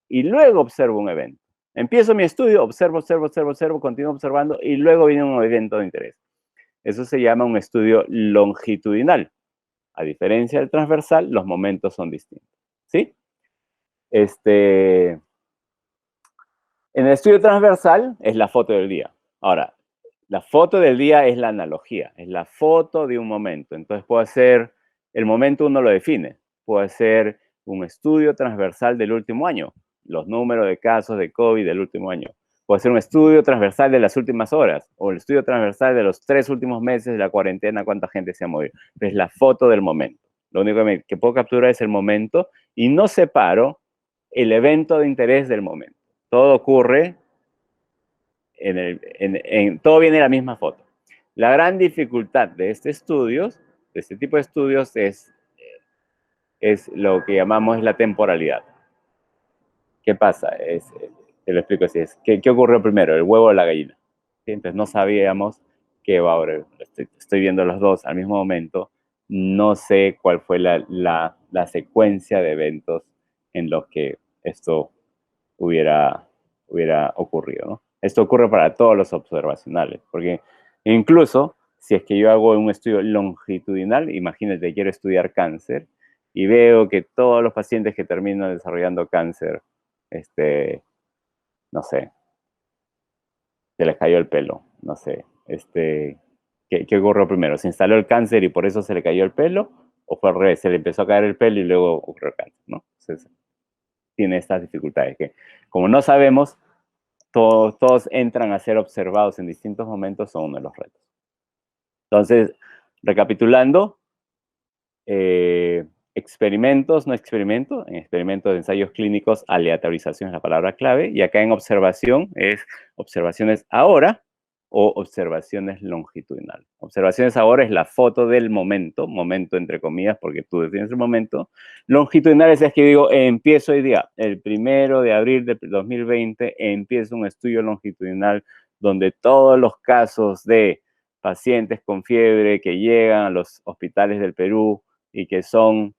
y luego observo un evento. Empiezo mi estudio, observo, continúo observando, y luego viene un evento de interés. Eso se llama un estudio longitudinal. A diferencia del transversal, los momentos son distintos. ¿Sí? En el estudio transversal es la foto del día. Ahora, la foto del día es la analogía, es la foto de un momento. Entonces puede ser, el momento uno lo define, puede ser un estudio transversal del último año, los números de casos de COVID del último año. Puede ser un estudio transversal de las últimas horas, o el estudio transversal de los 3 últimos meses de la cuarentena, cuánta gente se ha movido. Es la foto del momento. Lo único que puedo capturar es el momento y no separo el evento de interés del momento. Todo ocurre todo viene en la misma foto. La gran dificultad de este tipo de estudios, es lo que llamamos la temporalidad. ¿Qué pasa? Te lo explico así. ¿Qué ocurrió primero, el huevo o la gallina? ¿Sí? Entonces no sabíamos qué va a ocurrir. Estoy viendo los dos al mismo momento. No sé cuál fue la secuencia de eventos en los que esto hubiera hubiera ocurrido, ¿no? Esto ocurre para todos los observacionales, porque incluso si es que yo hago un estudio longitudinal, imagínate, quiero estudiar cáncer y veo que todos los pacientes que terminan desarrollando cáncer, no sé, se les cayó el pelo, no sé, ¿qué ocurrió primero? ¿Se instaló el cáncer y por eso se le cayó el pelo? ¿O fue al revés? Se le empezó a caer el pelo y luego ocurrió el cáncer, ¿no? Entonces, tiene estas dificultades que, como no sabemos, todos entran a ser observados en distintos momentos, son uno de los retos. Entonces, recapitulando, experimentos, no experimento, en experimentos de ensayos clínicos, aleatorización es la palabra clave, y acá en observación es observaciones ahora o observaciones longitudinales. Observaciones ahora es la foto del momento, momento entre comillas, porque tú defines el momento. Longitudinales es que digo, empiezo hoy día, el 1 de abril de 2020, empiezo un estudio longitudinal donde todos los casos de pacientes con fiebre que llegan a los hospitales del Perú y que son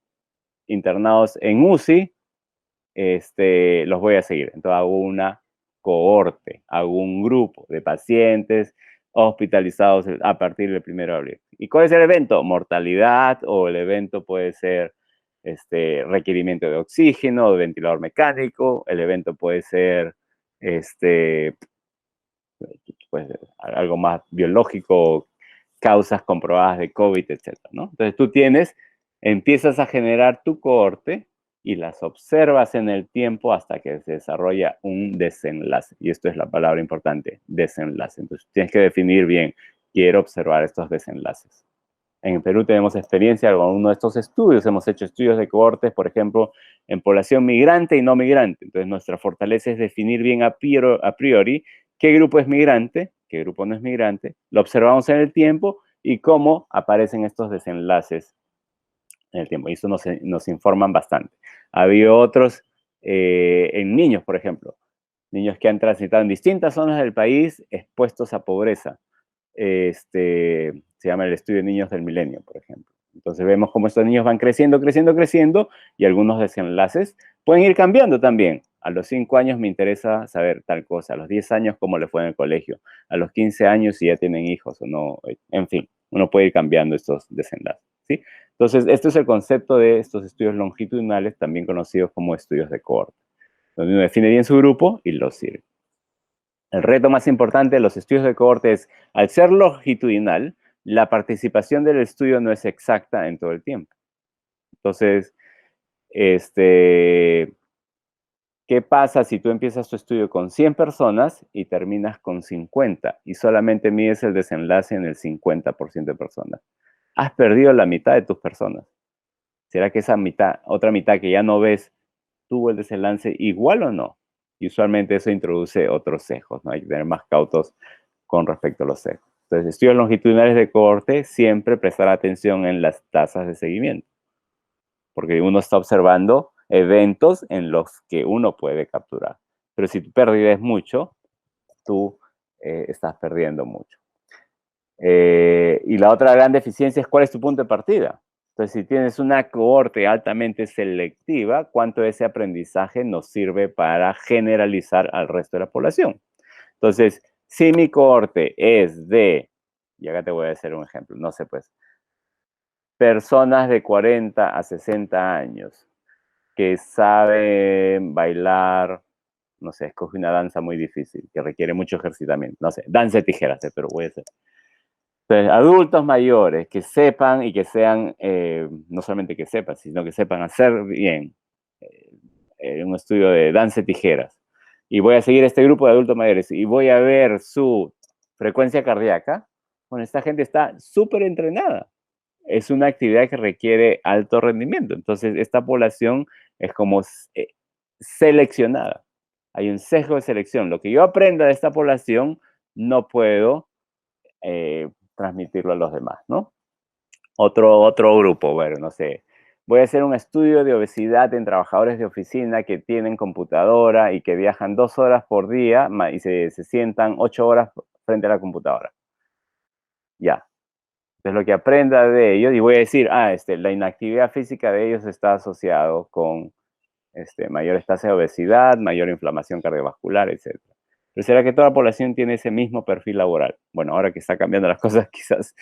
internados en UCI, los voy a seguir. Entonces hago una cohorte, hago un grupo de pacientes hospitalizados a partir del 1 de abril. ¿Y cuál es el evento? Mortalidad, o el evento puede ser requerimiento de oxígeno, de ventilador mecánico, el evento puede ser pues, algo más biológico, causas comprobadas de COVID, etcétera, ¿no? Entonces tú empiezas a generar tu cohorte y las observas en el tiempo hasta que se desarrolla un desenlace. Y esto es la palabra importante, desenlace. Entonces tienes que definir bien, quiero observar estos desenlaces. En Perú tenemos experiencia con uno de estos estudios. Hemos hecho estudios de cohortes, por ejemplo, en población migrante y no migrante. Entonces, nuestra fortaleza es definir bien a priori qué grupo es migrante, qué grupo no es migrante. Lo observamos en el tiempo y cómo aparecen estos desenlaces en el tiempo. Y eso nos informan bastante. Ha habido otros en niños, por ejemplo. Niños que han transitado en distintas zonas del país expuestos a pobreza. Se llama el estudio de niños del milenio, por ejemplo. Entonces vemos cómo estos niños van creciendo, creciendo, creciendo, y algunos desenlaces pueden ir cambiando también. A los 5 años me interesa saber tal cosa, a los 10 años cómo le fue en el colegio, a los 15 años si ya tienen hijos o no, en fin, uno puede ir cambiando estos desenlaces, ¿sí? Entonces, este es el concepto de estos estudios longitudinales, también conocidos como estudios de cohorte, donde uno define bien su grupo y lo sirve. El reto más importante de los estudios de cohorte es, al ser longitudinal, la participación del estudio no es exacta en todo el tiempo. Entonces, ¿qué pasa si tú empiezas tu estudio con 100 personas y terminas con 50 y solamente mides el desenlace en el 50% de personas? Has perdido la mitad de tus personas. ¿Será que esa mitad, otra mitad que ya no ves, tuvo el desenlace igual o no? Y usualmente eso introduce otros sesgos, ¿no? Hay que tener más cautos con respecto a los sesgos. Entonces, estudios longitudinales de cohorte, siempre prestar atención en las tasas de seguimiento, porque uno está observando eventos en los que uno puede capturar. Pero si tu pérdida es mucho, tú estás perdiendo mucho. Y la otra gran deficiencia es cuál es tu punto de partida. Entonces, si tienes una cohorte altamente selectiva, ¿cuánto de ese aprendizaje nos sirve para generalizar al resto de la población? Entonces, si mi cohorte es y acá te voy a hacer un ejemplo, no sé pues, personas de 40 a 60 años que saben bailar, no sé, escoge una danza muy difícil, que requiere mucho ejercitamiento, no sé, danza de tijeras, pero voy a hacer. Entonces, adultos mayores que sepan y que sean, no solamente que sepan, sino que sepan hacer bien un estudio de danza de tijeras. Y voy a seguir este grupo de adultos mayores y voy a ver su frecuencia cardíaca. Bueno, esta gente está súper entrenada. Es una actividad que requiere alto rendimiento. Entonces, esta población es como seleccionada. Hay un sesgo de selección. Lo que yo aprenda de esta población no puedo transmitirlo a los demás, ¿no? Otro grupo, bueno, no sé. Voy a hacer un estudio de obesidad en trabajadores de oficina que tienen computadora y que viajan 2 horas por día y se sientan 8 horas frente a la computadora. Ya. Entonces, lo que aprenda de ellos, y voy a decir, la inactividad física de ellos está asociado con mayores tasas de obesidad, mayor inflamación cardiovascular, etc. Pero ¿será que toda la población tiene ese mismo perfil laboral? Bueno, ahora que está cambiando las cosas, quizás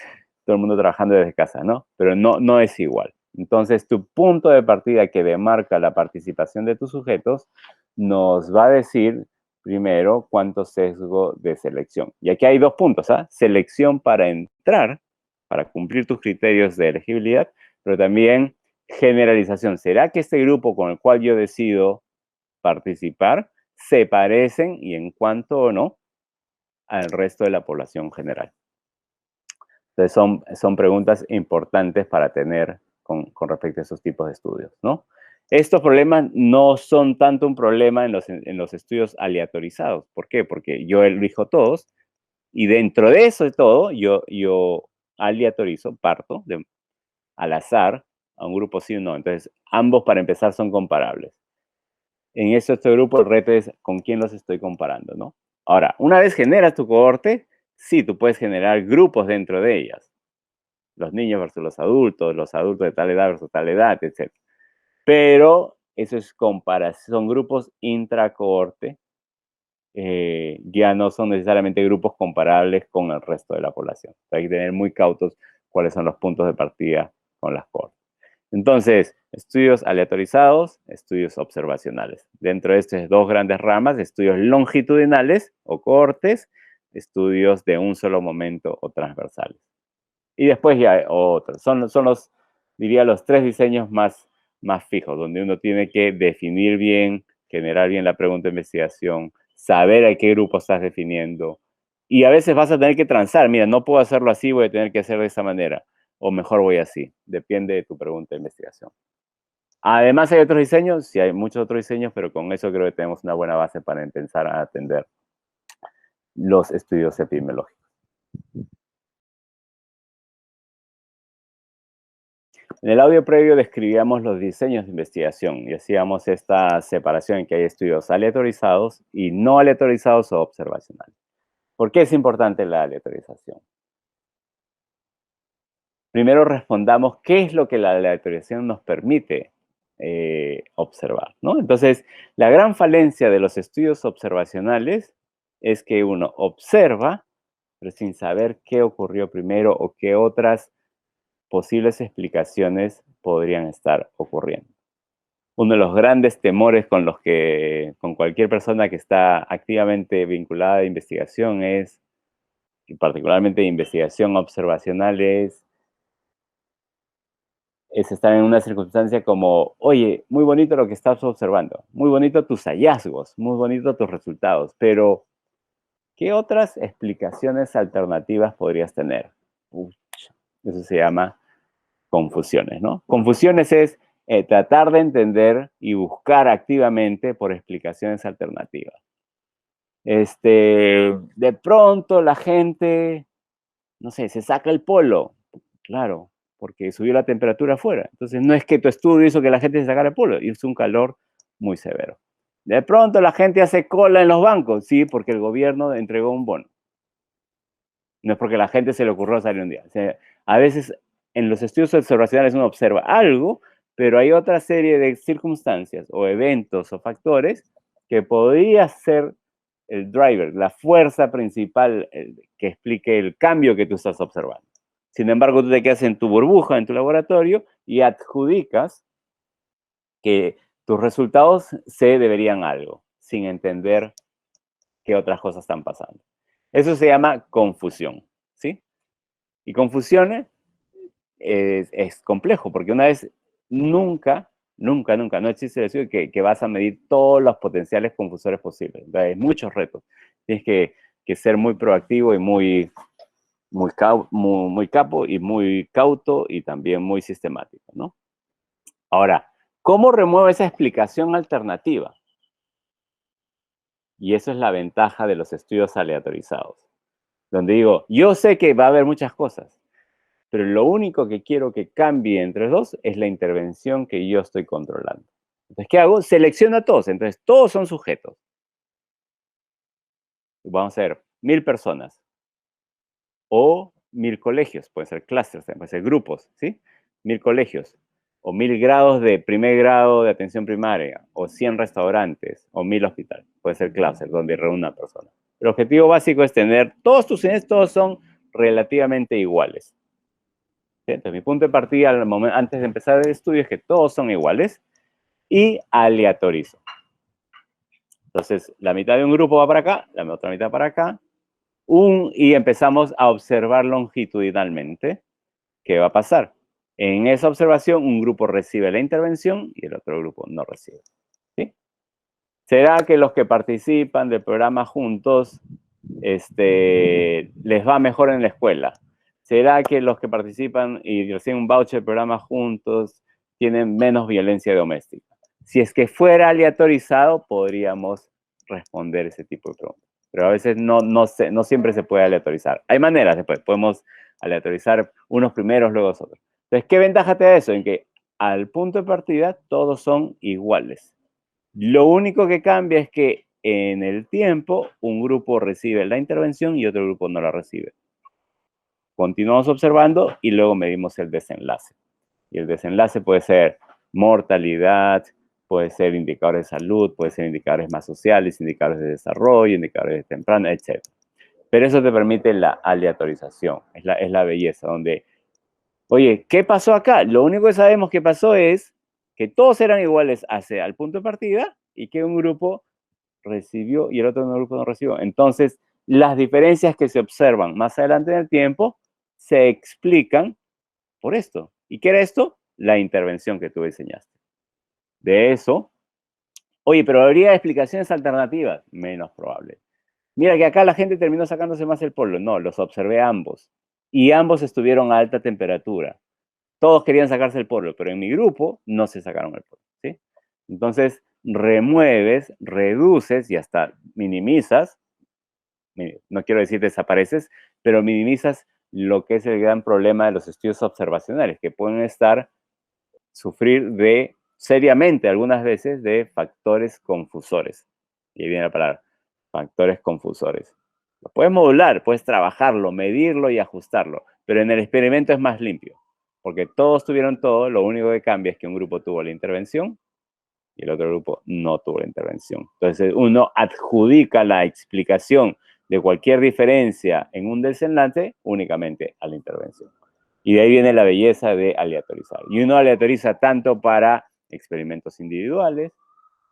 todo el mundo trabajando desde casa, ¿no? Pero no es igual. Entonces, tu punto de partida que demarca la participación de tus sujetos nos va a decir, primero, cuánto sesgo de selección. Y aquí hay dos puntos, ¿ah? Selección para entrar, para cumplir tus criterios de elegibilidad, pero también generalización. ¿Será que este grupo con el cual yo decido participar se parecen y en cuánto o no al resto de la población general? Entonces son preguntas importantes para tener con respecto a esos tipos de estudios, ¿no? Estos problemas no son tanto un problema en los estudios aleatorizados. ¿Por qué? Porque yo elijo todos y dentro de eso de todo yo aleatorizo, parto al azar a un grupo sí o no. Entonces, ambos para empezar son comparables. En este grupo el reto es con quién los estoy comparando, ¿no? Ahora, una vez generas tu cohorte, sí, tú puedes generar grupos dentro de ellas. Los niños versus los adultos de tal edad versus tal edad, etc. Pero eso es comparación, son grupos intracohorte, ya no son necesariamente grupos comparables con el resto de la población. Hay que tener muy cautos cuáles son los puntos de partida con las cohortes. Entonces, estudios aleatorizados, estudios observacionales. Dentro de estas dos grandes ramas, estudios longitudinales o cohortes, estudios de un solo momento o transversales. Y después ya hay otros. Son los, diría, los tres diseños más fijos, donde uno tiene que definir bien, generar bien la pregunta de investigación, saber a qué grupo estás definiendo. Y a veces vas a tener que transar. Mira, no puedo hacerlo así, voy a tener que hacer de esa manera. O mejor voy así. Depende de tu pregunta de investigación. Además hay otros diseños, sí hay muchos otros diseños, pero con eso creo que tenemos una buena base para empezar a atender los estudios epidemiológicos. En el audio previo describíamos los diseños de investigación y hacíamos esta separación en que hay estudios aleatorizados y no aleatorizados o observacionales. ¿Por qué es importante la aleatorización? Primero respondamos qué es lo que la aleatorización nos permite observar, ¿no? Entonces, la gran falencia de los estudios observacionales es que uno observa, pero sin saber qué ocurrió primero o qué otras posibles explicaciones podrían estar ocurriendo. Uno de los grandes temores con cualquier persona que está activamente vinculada a investigación es, y particularmente de investigación observacional, es estar en una circunstancia como, oye, muy bonito lo que estás observando, muy bonito tus hallazgos, muy bonito tus resultados, pero ¿qué otras explicaciones alternativas podrías tener? Eso se llama confusiones, ¿no? Confusiones es tratar de entender y buscar activamente por explicaciones alternativas. De pronto la gente, no sé, se saca el polo. Claro, porque subió la temperatura afuera. Entonces no es que tu estudio hizo que la gente se sacara el polo, hizo un calor muy severo. De pronto la gente hace cola en los bancos, sí, porque el gobierno entregó un bono. No es porque la gente se le ocurrió salir un día. O sea, a veces en los estudios observacionales uno observa algo, pero hay otra serie de circunstancias o eventos o factores que podría ser el driver, la fuerza principal que explique el cambio que tú estás observando. Sin embargo, tú te quedas en tu burbuja, en tu laboratorio, y adjudicas que tus resultados se deberían a algo, sin entender qué otras cosas están pasando. Eso se llama confusión, ¿sí? Y confusión es complejo, porque una vez nunca, no existe el estudio que vas a medir todos los potenciales confusores posibles. Hay muchos retos. Tienes que ser muy proactivo y muy capo y muy cauto y también muy sistemático, ¿no? Ahora, ¿cómo remuevo esa explicación alternativa? Y eso es la ventaja de los estudios aleatorizados, donde digo, yo sé que va a haber muchas cosas, pero lo único que quiero que cambie entre los dos es la intervención que yo estoy controlando. Entonces, ¿qué hago? Selecciono a todos. Entonces, todos son sujetos. Vamos a ver, 1000 personas o 1000 colegios, pueden ser clusters, pueden ser grupos, ¿sí? 1000 colegios. o 1000 grados de primer grado de atención primaria, o 100 restaurantes, o 1000 hospitales. Puede ser clúster donde reúne una persona. El objetivo básico es tener todos tus índices, todos son relativamente iguales. ¿Sí? Entonces, mi punto de partida antes de empezar el estudio es que todos son iguales y aleatorizo. Entonces, la mitad de un grupo va para acá, la otra mitad para acá, y empezamos a observar longitudinalmente qué va a pasar. En esa observación, un grupo recibe la intervención y el otro grupo no recibe. ¿Sí? ¿Será que los que participan del programa juntos les va mejor en la escuela? ¿Será que los que participan y reciben un voucher del programa juntos tienen menos violencia doméstica? Si es que fuera aleatorizado, podríamos responder ese tipo de preguntas. Pero a veces no siempre se puede aleatorizar. Hay maneras después. Podemos aleatorizar unos primeros, luego otros. Entonces, ¿qué ventaja te da eso? En que al punto de partida todos son iguales. Lo único que cambia es que en el tiempo un grupo recibe la intervención y otro grupo no la recibe. Continuamos observando y luego medimos el desenlace. Y el desenlace puede ser mortalidad, puede ser indicadores de salud, puede ser indicadores más sociales, indicadores de desarrollo, indicadores de temprana, etc. Pero eso te permite la aleatorización, es la belleza, donde, oye, ¿qué pasó acá? Lo único que sabemos que pasó es que todos eran iguales hacia el punto de partida y que un grupo recibió y el otro grupo no recibió. Entonces, las diferencias que se observan más adelante en el tiempo se explican por esto. ¿Y qué era esto? La intervención que tú diseñaste. De eso, oye, pero habría explicaciones alternativas, menos probable. Mira que acá la gente terminó sacándose más el polvo. No, los observé a ambos. Y ambos estuvieron a alta temperatura. Todos querían sacarse el polvo, pero en mi grupo no se sacaron el polvo, ¿sí? Entonces, remueves, reduces y hasta minimizas, no quiero decir desapareces, pero minimizas lo que es el gran problema de los estudios observacionales, que pueden sufrir seriamente algunas veces de factores confusores. Y ahí viene la palabra, factores confusores. Lo puedes modular, puedes trabajarlo, medirlo y ajustarlo, pero en el experimento es más limpio, porque todos tuvieron todo, lo único que cambia es que un grupo tuvo la intervención y el otro grupo no tuvo la intervención. Entonces, uno adjudica la explicación de cualquier diferencia en un desenlace únicamente a la intervención. Y de ahí viene la belleza de aleatorizar. Y uno aleatoriza tanto para experimentos individuales,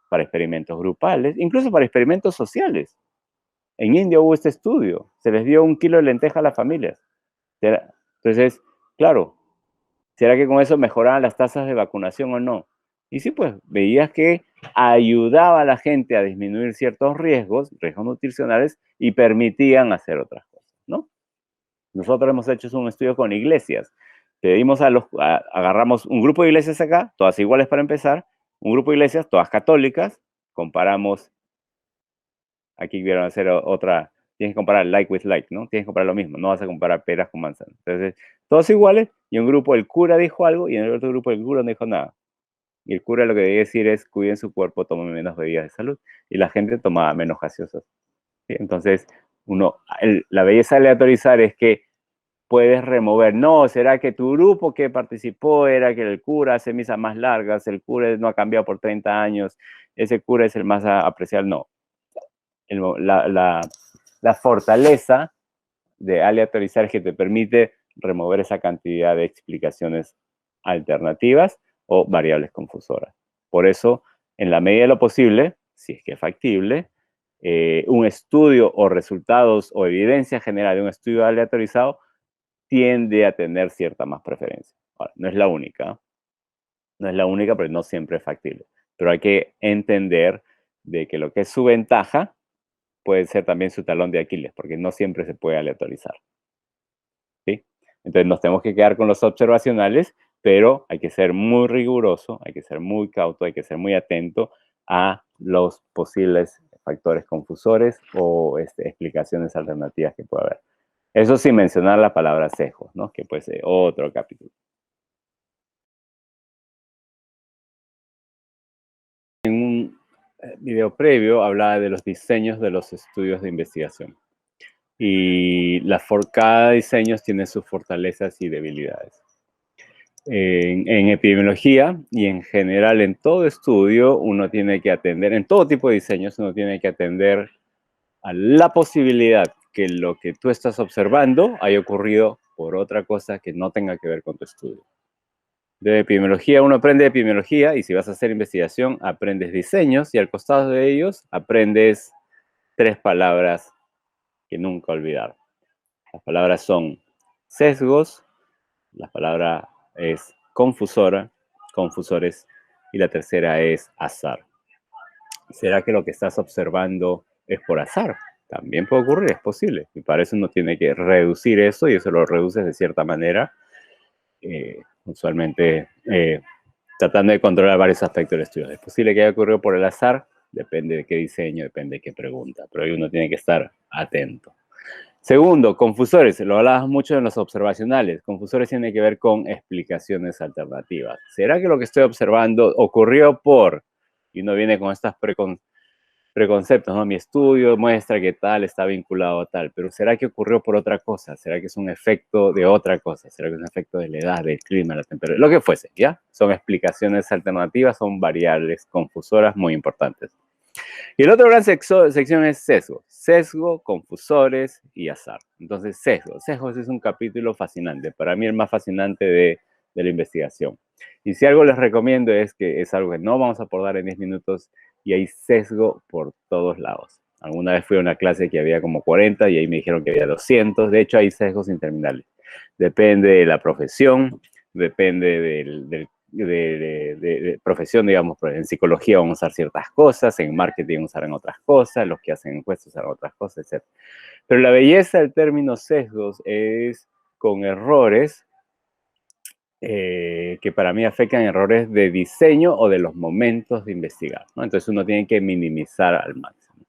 para experimentos grupales, incluso para experimentos sociales. En India hubo este estudio, se les dio 1 kilo de lenteja a las familias. Entonces, claro, ¿será que con eso mejoraban las tasas de vacunación o no? Y sí, pues, veías que ayudaba a la gente a disminuir ciertos riesgos nutricionales, y permitían hacer otras cosas, ¿no? Nosotros hemos hecho un estudio con iglesias. Agarramos un grupo de iglesias acá, todas iguales para empezar, un grupo de iglesias, todas católicas, comparamos, aquí vieron hacer otra, tienes que comparar like with like, ¿no? Tienes que comparar lo mismo, no vas a comparar peras con manzanas. Entonces, todos iguales, y un grupo el cura dijo algo, y en el otro grupo el cura no dijo nada. Y el cura lo que debía decir es, cuiden su cuerpo, tomen menos bebidas de salud. Y la gente tomaba menos gaseosas. ¿Sí? Entonces, la belleza de aleatorizar es que puedes remover. No, ¿será que tu grupo que participó era que el cura hace misas más largas, el cura no ha cambiado por 30 años, ese cura es el más apreciado? No. La fortaleza de aleatorizar es que te permite remover esa cantidad de explicaciones alternativas o variables confusoras. Por eso, en la medida de lo posible, si es que es factible, un estudio o resultados o evidencia general de un estudio aleatorizado tiende a tener cierta más preferencia. Ahora, no es la única, pero no siempre es factible. Pero hay que entender de que lo que es su ventaja puede ser también su talón de Aquiles, porque no siempre se puede aleatorizar. ¿Sí? Entonces nos tenemos que quedar con los observacionales, pero hay que ser muy riguroso, hay que ser muy cauto, hay que ser muy atento a los posibles factores confusores o explicaciones alternativas que pueda haber. Eso sin mencionar la palabra sesgos, ¿no? Que puede ser otro capítulo. En un video previo hablaba de los diseños de los estudios de investigación. Y cada diseño tiene sus fortalezas y debilidades. En epidemiología y en general en todo estudio, uno tiene que atender, en todo tipo de diseños, uno tiene que atender a la posibilidad que lo que tú estás observando haya ocurrido por otra cosa que no tenga que ver con tu estudio. De epidemiología, uno aprende epidemiología y si vas a hacer investigación, aprendes diseños y al costado de ellos aprendes 3 palabras que nunca olvidar. Las palabras son sesgos, la palabra es confusora, confusores, y la tercera es azar. ¿Será que lo que estás observando es por azar? También puede ocurrir, es posible. Y para eso uno tiene que reducir eso y eso lo reduces de cierta manera, usualmente tratando de controlar varios aspectos del estudio. Es posible que haya ocurrido por el azar, depende de qué diseño, depende de qué pregunta, pero ahí uno tiene que estar atento. Segundo, confusores. Lo hablabas mucho en los observacionales. Confusores tienen que ver con explicaciones alternativas. ¿Será que lo que estoy observando ocurrió por, y uno viene con estos preconceptos, ¿no? Mi estudio muestra que tal está vinculado a tal, pero ¿será que ocurrió por otra cosa? ¿Será que es un efecto de otra cosa? ¿Será que es un efecto de la edad, del clima, la temperatura? Lo que fuese, ¿ya? Son explicaciones alternativas, son variables confusoras muy importantes. Y la otra gran sección es sesgo. Sesgo, confusores y azar. Entonces, sesgo. Sesgos es un capítulo fascinante. Para mí el más fascinante de la investigación. Y si algo les recomiendo es que es algo que no vamos a abordar en 10 minutos y hay sesgo por todos lados. Alguna vez fui a una clase que había como 40 y ahí me dijeron que había 200. De hecho, hay sesgos interminables. Depende de la profesión, depende de profesión, digamos, en psicología vamos a usar ciertas cosas, en marketing usarán otras cosas, los que hacen encuestas usarán otras cosas, etc. Pero la belleza del término sesgos es con errores que para mí afectan errores de diseño o de los momentos de investigar, ¿no? Entonces uno tiene que minimizar al máximo.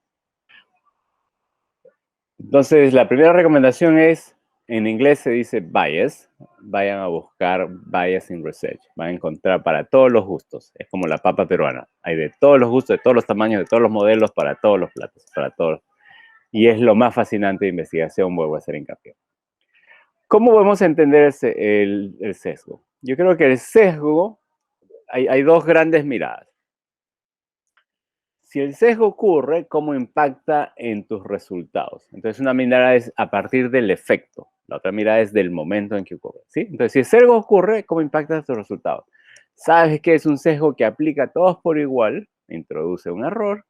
Entonces la primera recomendación es, en inglés se dice bias, vayan a buscar bias in research, van a encontrar para todos los gustos, es como la papa peruana, hay de todos los gustos, de todos los tamaños, de todos los modelos, para todos los platos, para todos. Y es lo más fascinante de investigación, vuelvo a hacer hincapié. ¿Cómo podemos entender el sesgo? Yo creo que el sesgo, hay dos grandes miradas. Si el sesgo ocurre, ¿cómo impacta en tus resultados? Entonces, una mirada es a partir del efecto. La otra mirada es del momento en que ocurre, ¿sí? Entonces, si el sesgo ocurre, ¿cómo impacta en tus resultados? Sabes que es un sesgo que aplica a todos por igual, introduce un error,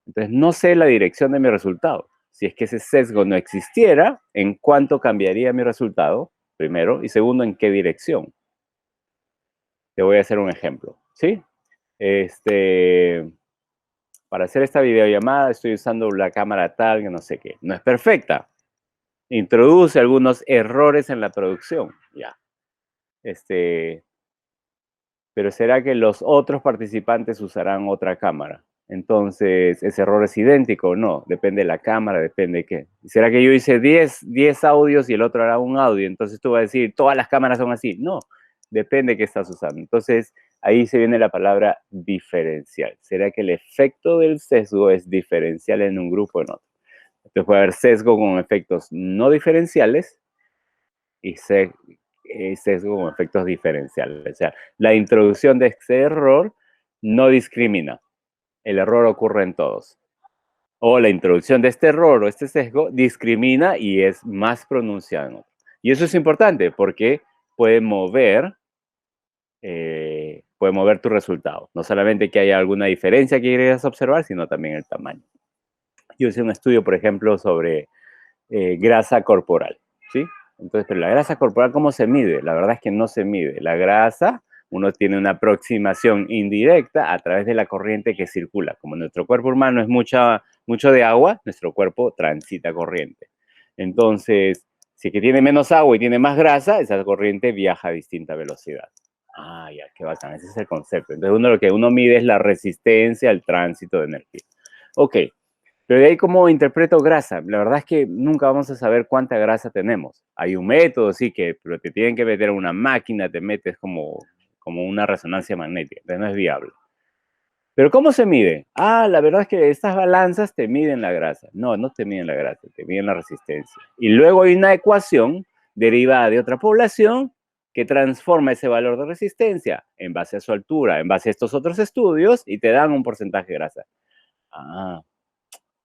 entonces no sé la dirección de mi resultado. Si es que ese sesgo no existiera, ¿en cuánto cambiaría mi resultado? Primero, y segundo, ¿en qué dirección? Te voy a hacer un ejemplo, ¿sí? Para hacer esta videollamada estoy usando la cámara tal, que no sé qué. No es perfecta. Introduce algunos errores en la producción, ya. Pero ¿será que los otros participantes usarán otra cámara? Entonces, ¿ese error es idéntico o no? Depende de la cámara, depende de qué. ¿Será que yo hice 10 audios y el otro hará un audio? Entonces tú vas a decir, todas las cámaras son así. No, depende de qué estás usando. Entonces, ahí se viene la palabra diferencial. ¿Será que el efecto del sesgo es diferencial en un grupo o en otro? Entonces puede haber sesgo con efectos no diferenciales y sesgo con efectos diferenciales. O sea, la introducción de este error no discrimina. El error ocurre en todos. O la introducción de este error o este sesgo discrimina y es más pronunciado en otros. Y eso es importante porque puede mover tu resultado. No solamente que haya alguna diferencia que quieras observar, sino también el tamaño. Yo hice un estudio, por ejemplo, sobre grasa corporal, ¿sí? Entonces, pero la grasa corporal, ¿cómo se mide? La verdad es que no se mide. La grasa, uno tiene una aproximación indirecta a través de la corriente que circula. Como nuestro cuerpo humano es mucho de agua, nuestro cuerpo transita corriente. Entonces, si es que tiene menos agua y tiene más grasa, esa corriente viaja a distinta velocidad. Ah, ya, qué bacán, ese es el concepto. Entonces, lo que uno mide es la resistencia al tránsito de energía. Ok, pero de ahí, ¿cómo interpreto grasa? La verdad es que nunca vamos a saber cuánta grasa tenemos. Hay un método, sí, pero te tienen que meter en una máquina, te metes como una resonancia magnética, entonces no es viable. Pero ¿cómo se mide? Ah, la verdad es que estas balanzas te miden la grasa. No, no te miden la grasa, te miden la resistencia. Y luego hay una ecuación derivada de otra población que transforma ese valor de resistencia en base a su altura, en base a estos otros estudios, y te dan un porcentaje de grasa. Ah,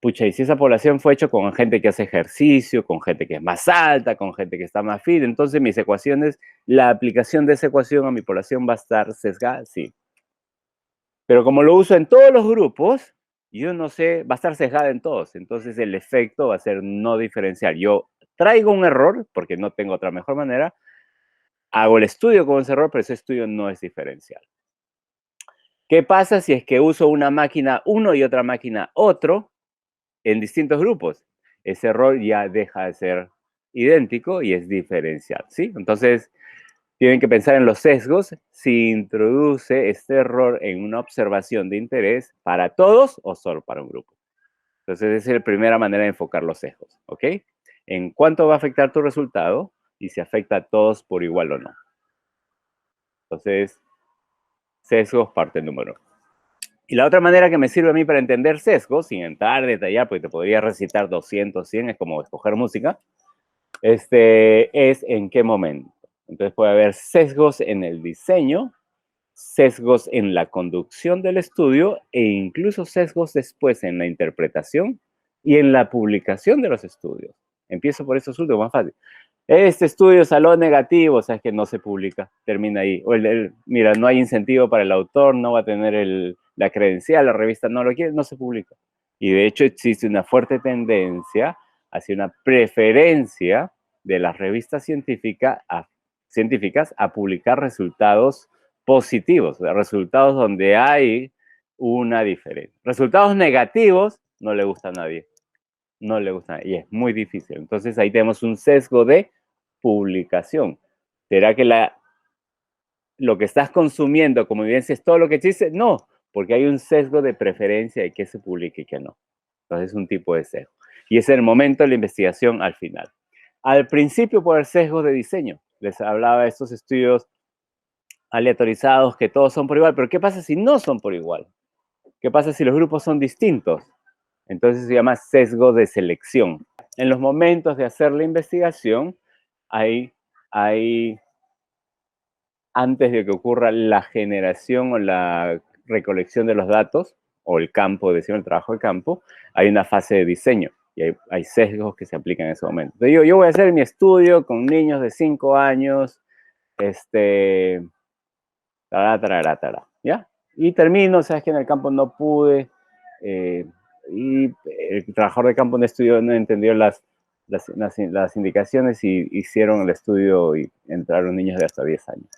pucha, y si esa población fue hecha con gente que hace ejercicio, con gente que es más alta, con gente que está más fit, entonces mis ecuaciones, la aplicación de esa ecuación a mi población va a estar sesgada, sí. Pero como lo uso en todos los grupos, yo no sé, va a estar sesgada en todos, entonces el efecto va a ser no diferencial. Yo traigo un error, porque no tengo otra mejor manera, hago el estudio con ese error, pero ese estudio no es diferencial. ¿Qué pasa si es que uso una máquina uno y otra máquina otro en distintos grupos? Ese error ya deja de ser idéntico y es diferencial, ¿sí? Entonces, tienen que pensar en los sesgos si introduce este error en una observación de interés para todos o solo para un grupo. Entonces, esa es la primera manera de enfocar los sesgos, ¿ok? En cuánto va a afectar tu resultado y si afecta a todos por igual o no. Entonces, sesgos, parte número 1. Y la otra manera que me sirve a mí para entender sesgos, sin entrar, detallar, porque te podría recitar 200, 100, es como escoger música, es en qué momento. Entonces puede haber sesgos en el diseño, sesgos en la conducción del estudio e incluso sesgos después en la interpretación y en la publicación de los estudios. Empiezo por esos últimos, más fácil. Este estudio salió negativo, o sea, es que no se publica, termina ahí. O mira, no hay incentivo para el autor, no va a tener la credencial, la revista no lo quiere, no se publica. Y de hecho existe una fuerte tendencia hacia una preferencia de las revistas científicas a publicar resultados positivos, o sea, resultados donde hay una diferencia. Resultados negativos no le gusta a nadie. No le gusta y es muy difícil. Entonces ahí tenemos un sesgo de publicación. ¿Será que lo que estás consumiendo como evidencia es todo lo que existe? No, porque hay un sesgo de preferencia de qué se publique y qué no. Entonces es un tipo de sesgo. Y es el momento de la investigación al final. Al principio por el sesgo de diseño. Les hablaba de estos estudios aleatorizados que todos son por igual, pero ¿qué pasa si no son por igual? ¿Qué pasa si los grupos son distintos? Entonces se llama sesgo de selección. En los momentos de hacer la investigación, hay antes de que ocurra la generación o la recolección de los datos, o el campo, decimos el trabajo de campo, hay una fase de diseño y hay sesgos que se aplican en ese momento. Entonces, yo voy a hacer mi estudio con niños de 5 años, ¿ya? Y termino, sabes que en el campo no pude, y el trabajador de campo no estudió, no entendió las indicaciones y hicieron el estudio y entraron niños de hasta 10 años.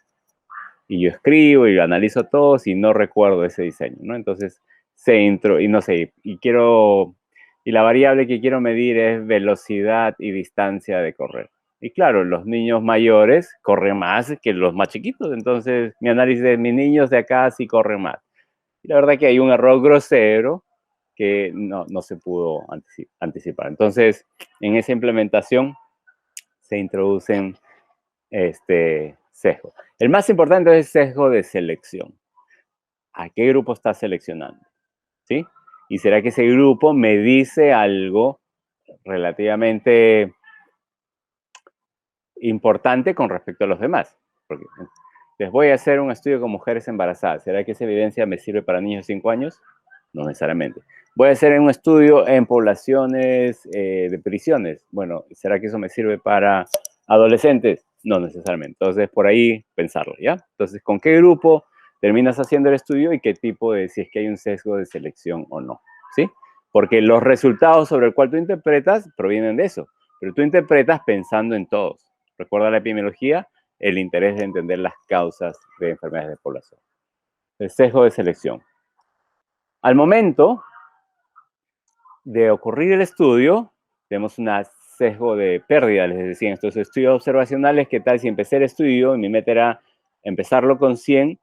Y yo escribo y analizo todos y no recuerdo ese diseño, ¿no? Entonces, y no sé, y la variable que quiero medir es velocidad y distancia de correr. Y claro, los niños mayores corren más que los más chiquitos, entonces mi análisis de mis niños de acá sí corren más. Y la verdad que hay un error grosero que no se pudo anticipar. Entonces, en esa implementación se introducen sesgos. El más importante es el sesgo de selección. ¿A qué grupo estás seleccionando? ¿Sí? ¿Y será que ese grupo me dice algo relativamente importante con respecto a los demás? Porque les voy a hacer un estudio con mujeres embarazadas. ¿Será que esa evidencia me sirve para niños de 5 años? No necesariamente. Voy a hacer un estudio en poblaciones de prisiones. Bueno, ¿será que eso me sirve para adolescentes? No necesariamente. Entonces, por ahí pensarlo, ¿ya? Entonces, ¿con qué grupo terminas haciendo el estudio y qué tipo si es que hay un sesgo de selección o no? ¿Sí? Porque los resultados sobre el cual tú interpretas provienen de eso, pero tú interpretas pensando en todos. Recuerda la epidemiología, el interés de entender las causas de enfermedades de población. El sesgo de selección. Al momento de ocurrir el estudio, tenemos un sesgo de pérdida, les decía, en estos estudios observacionales. ¿Qué tal si empecé el estudio y mi meta era empezarlo con 100?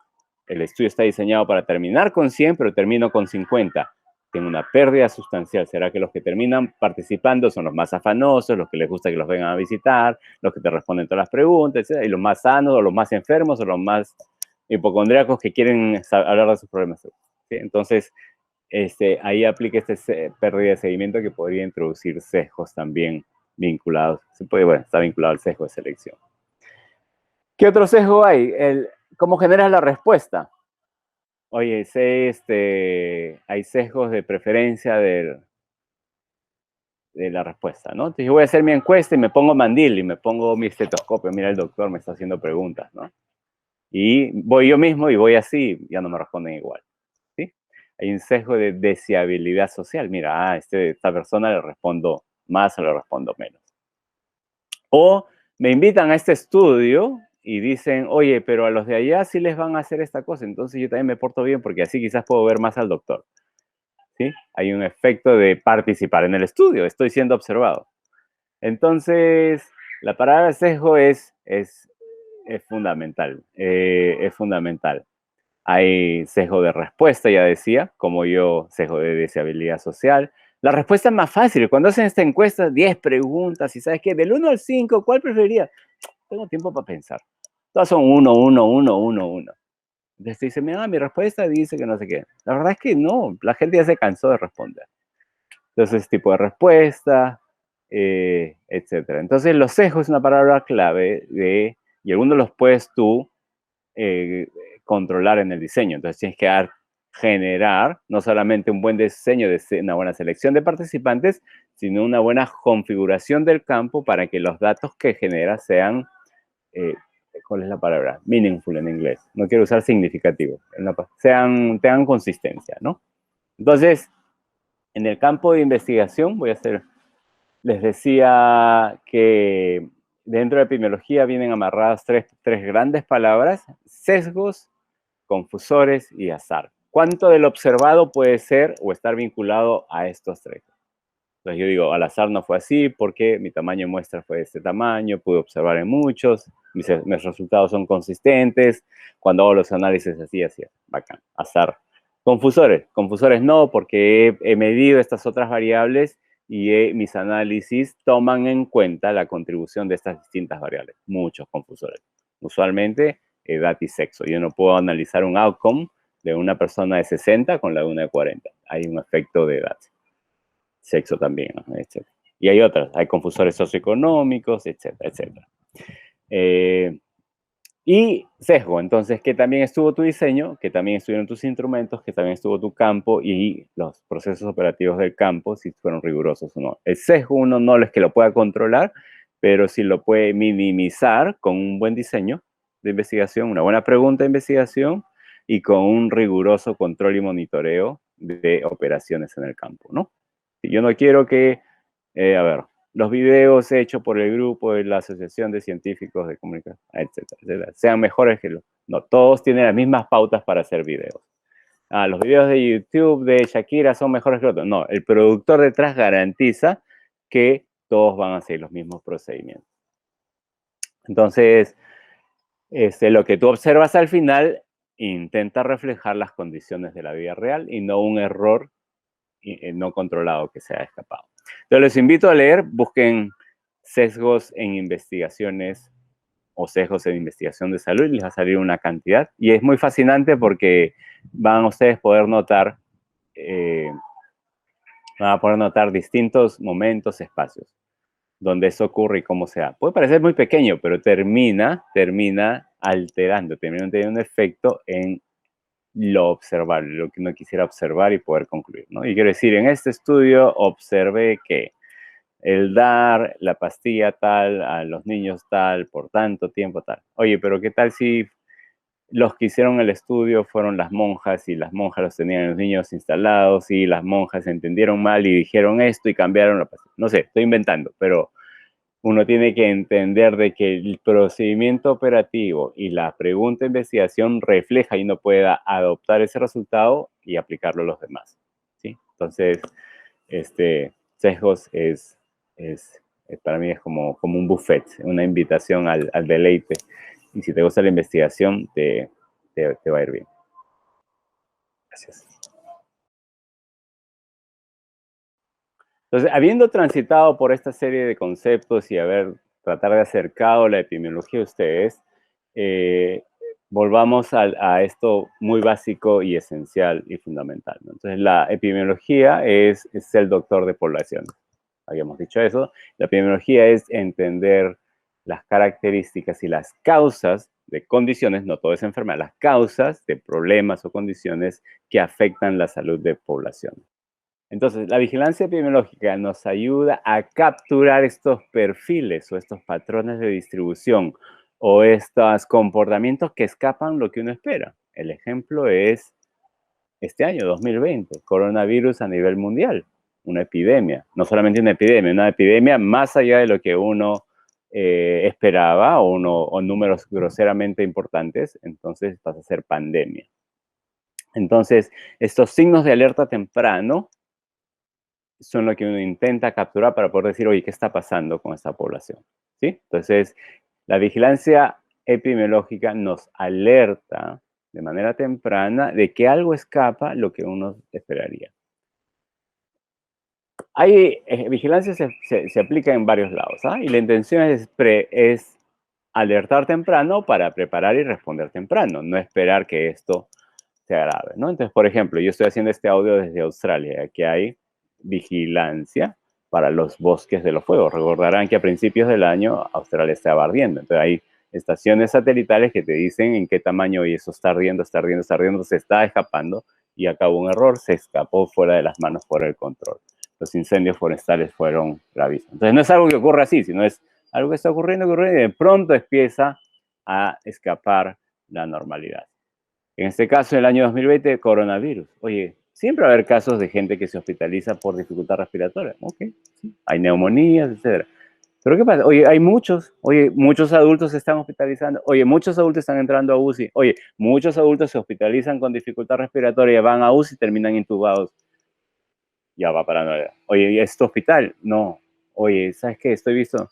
El estudio está diseñado para terminar con 100, pero termino con 50. Tengo una pérdida sustancial. ¿Será que los que terminan participando son los más afanosos, los que les gusta que los vengan a visitar, los que te responden todas las preguntas, etc.? Y los más sanos, o los más enfermos, o los más hipocondríacos que quieren hablar de sus problemas? ¿Sí? Entonces, ahí aplica pérdida de seguimiento que podría introducir sesgos también vinculados. Está vinculado al sesgo de selección. ¿Qué otro sesgo hay? ¿Cómo generas la respuesta? Oye, hay sesgos de preferencia de la respuesta, ¿no? Entonces yo voy a hacer mi encuesta y me pongo mandil y me pongo mi estetoscopio. Mira, el doctor me está haciendo preguntas, ¿no? Y voy yo mismo y voy así, ya no me responden igual, ¿sí? Hay un sesgo de deseabilidad social. Mira, esta persona le respondo más o le respondo menos. O me invitan a este estudio y dicen, oye, pero a los de allá sí les van a hacer esta cosa, entonces yo también me porto bien porque así quizás puedo ver más al doctor, ¿sí? Hay un efecto de participar en el estudio, estoy siendo observado. Entonces, la palabra sesgo es fundamental, es fundamental. Hay sesgo de respuesta, ya decía, como yo, sesgo de deseabilidad social. La respuesta es más fácil. Cuando hacen esta encuesta, 10 preguntas, y ¿sabes qué? Del 1 al 5, ¿cuál preferiría? Tengo tiempo para pensar. Todas son 1, 1, 1, 1, 1. Entonces te dicen, mira, mi respuesta dice que no sé qué. La verdad es que no, la gente ya se cansó de responder. Entonces, tipo de respuesta, etcétera. Entonces, los sesgos es una palabra clave y algunos los puedes tú controlar en el diseño. Entonces tienes que generar no solamente un buen diseño de una buena selección de participantes, sino una buena configuración del campo para que los datos que generas sean, ¿cuál es la palabra? Meaningful en inglés. No quiero usar significativo. Tengan consistencia, ¿no? Entonces, en el campo de investigación les decía que dentro de epidemiología vienen amarradas tres grandes palabras: sesgos, confusores y azar. ¿Cuánto del observado puede ser o estar vinculado a estos tres? Entonces yo digo, al azar no fue así porque mi tamaño de muestra fue de este tamaño, pude observar en muchos, mis resultados son consistentes, cuando hago los análisis así, bacán, azar. Confusores no, porque he medido estas otras variables y mis análisis toman en cuenta la contribución de estas distintas variables. Muchos confusores. Usualmente, edad y sexo. Yo no puedo analizar un outcome de una persona de 60 con la de una de 40. Hay un efecto de edad. Sexo también, ¿no? Etcétera. Y hay otras, hay confusores socioeconómicos, etcétera, etcétera. Y sesgo, entonces, que también estuvo tu diseño, que también estuvieron tus instrumentos, que también estuvo tu campo y los procesos operativos del campo, si fueron rigurosos o no. El sesgo uno no es que lo pueda controlar, pero sí lo puede minimizar con un buen diseño de investigación, una buena pregunta de investigación y con un riguroso control y monitoreo de operaciones en el campo, ¿no? Yo no quiero que, los videos hechos por el grupo de la Asociación de Científicos de Comunicación, etcétera, etcétera, sean mejores que los... No, todos tienen las mismas pautas para hacer videos. Los videos de YouTube de Shakira son mejores que otros. No, el productor detrás garantiza que todos van a seguir los mismos procedimientos. Entonces, lo que tú observas al final intenta reflejar las condiciones de la vida real y no un error no controlado que se ha escapado. Entonces les invito a leer, busquen sesgos en investigaciones o sesgos en investigación de salud y les va a salir una cantidad. Y es muy fascinante porque van a ustedes poder notar, van a poder notar distintos momentos, espacios donde eso ocurre y cómo se da. Puede parecer muy pequeño, pero termina alterando, termina teniendo un efecto en lo observable, lo que uno quisiera observar y poder concluir, ¿no? Y quiero decir, en este estudio observé que el dar la pastilla tal a los niños tal por tanto tiempo tal. Oye, pero ¿qué tal si los que hicieron el estudio fueron las monjas y las monjas los tenían los niños instalados y las monjas entendieron mal y dijeron esto y cambiaron la pastilla? No sé, estoy inventando, pero uno tiene que entender de que el procedimiento operativo y la pregunta de investigación refleja y uno pueda adoptar ese resultado y aplicarlo a los demás, ¿sí? Entonces, sesgos para mí es como un buffet, una invitación al deleite. Y si te gusta la investigación, te va a ir bien. Gracias. Entonces, habiendo transitado por esta serie de conceptos y tratar de acercado la epidemiología a ustedes, volvamos a esto muy básico y esencial y fundamental, ¿no? Entonces, la epidemiología es el doctor de población. Habíamos dicho eso. La epidemiología es entender las características y las causas de condiciones, no todo es enfermedad, las causas de problemas o condiciones que afectan la salud de población. Entonces, la vigilancia epidemiológica nos ayuda a capturar estos perfiles o estos patrones de distribución o estos comportamientos que escapan lo que uno espera. El ejemplo es este año, 2020, coronavirus a nivel mundial, una epidemia, no solamente una epidemia más allá de lo que uno esperaba o números groseramente importantes, entonces pasa a ser pandemia. Entonces, estos signos de alerta temprano son lo que uno intenta capturar para poder decir, oye, ¿qué está pasando con esta población? ¿Sí? Entonces, la vigilancia epidemiológica nos alerta de manera temprana de que algo escapa lo que uno esperaría. Hay vigilancia se aplica en varios lados, ¿ah? Y la intención es alertar temprano para preparar y responder temprano, no esperar que esto sea grave, ¿no? Entonces, por ejemplo, yo estoy haciendo este audio desde Australia, aquí hay vigilancia para los bosques de los fuegos. Recordarán que a principios del año Australia estaba ardiendo, entonces hay estaciones satelitales que te dicen en qué tamaño y eso está ardiendo, está ardiendo, está ardiendo, se está escapando y acabó un error, se escapó fuera de las manos por el control. Los incendios forestales fueron gravísimos. Entonces no es algo que ocurre así, sino es algo que está ocurriendo y de pronto empieza a escapar la normalidad. En este caso, en el año 2020, coronavirus. Oye, siempre va a haber casos de gente que se hospitaliza por dificultad respiratoria. Ok, sí. Hay neumonías, etc. Pero ¿qué pasa? Oye, muchos adultos se están hospitalizando. Oye, muchos adultos están entrando a UCI. Oye, muchos adultos se hospitalizan con dificultad respiratoria, van a UCI y terminan intubados. Ya va para nada. Oye, ¿y este hospital? No. Oye, ¿sabes qué? Estoy visto.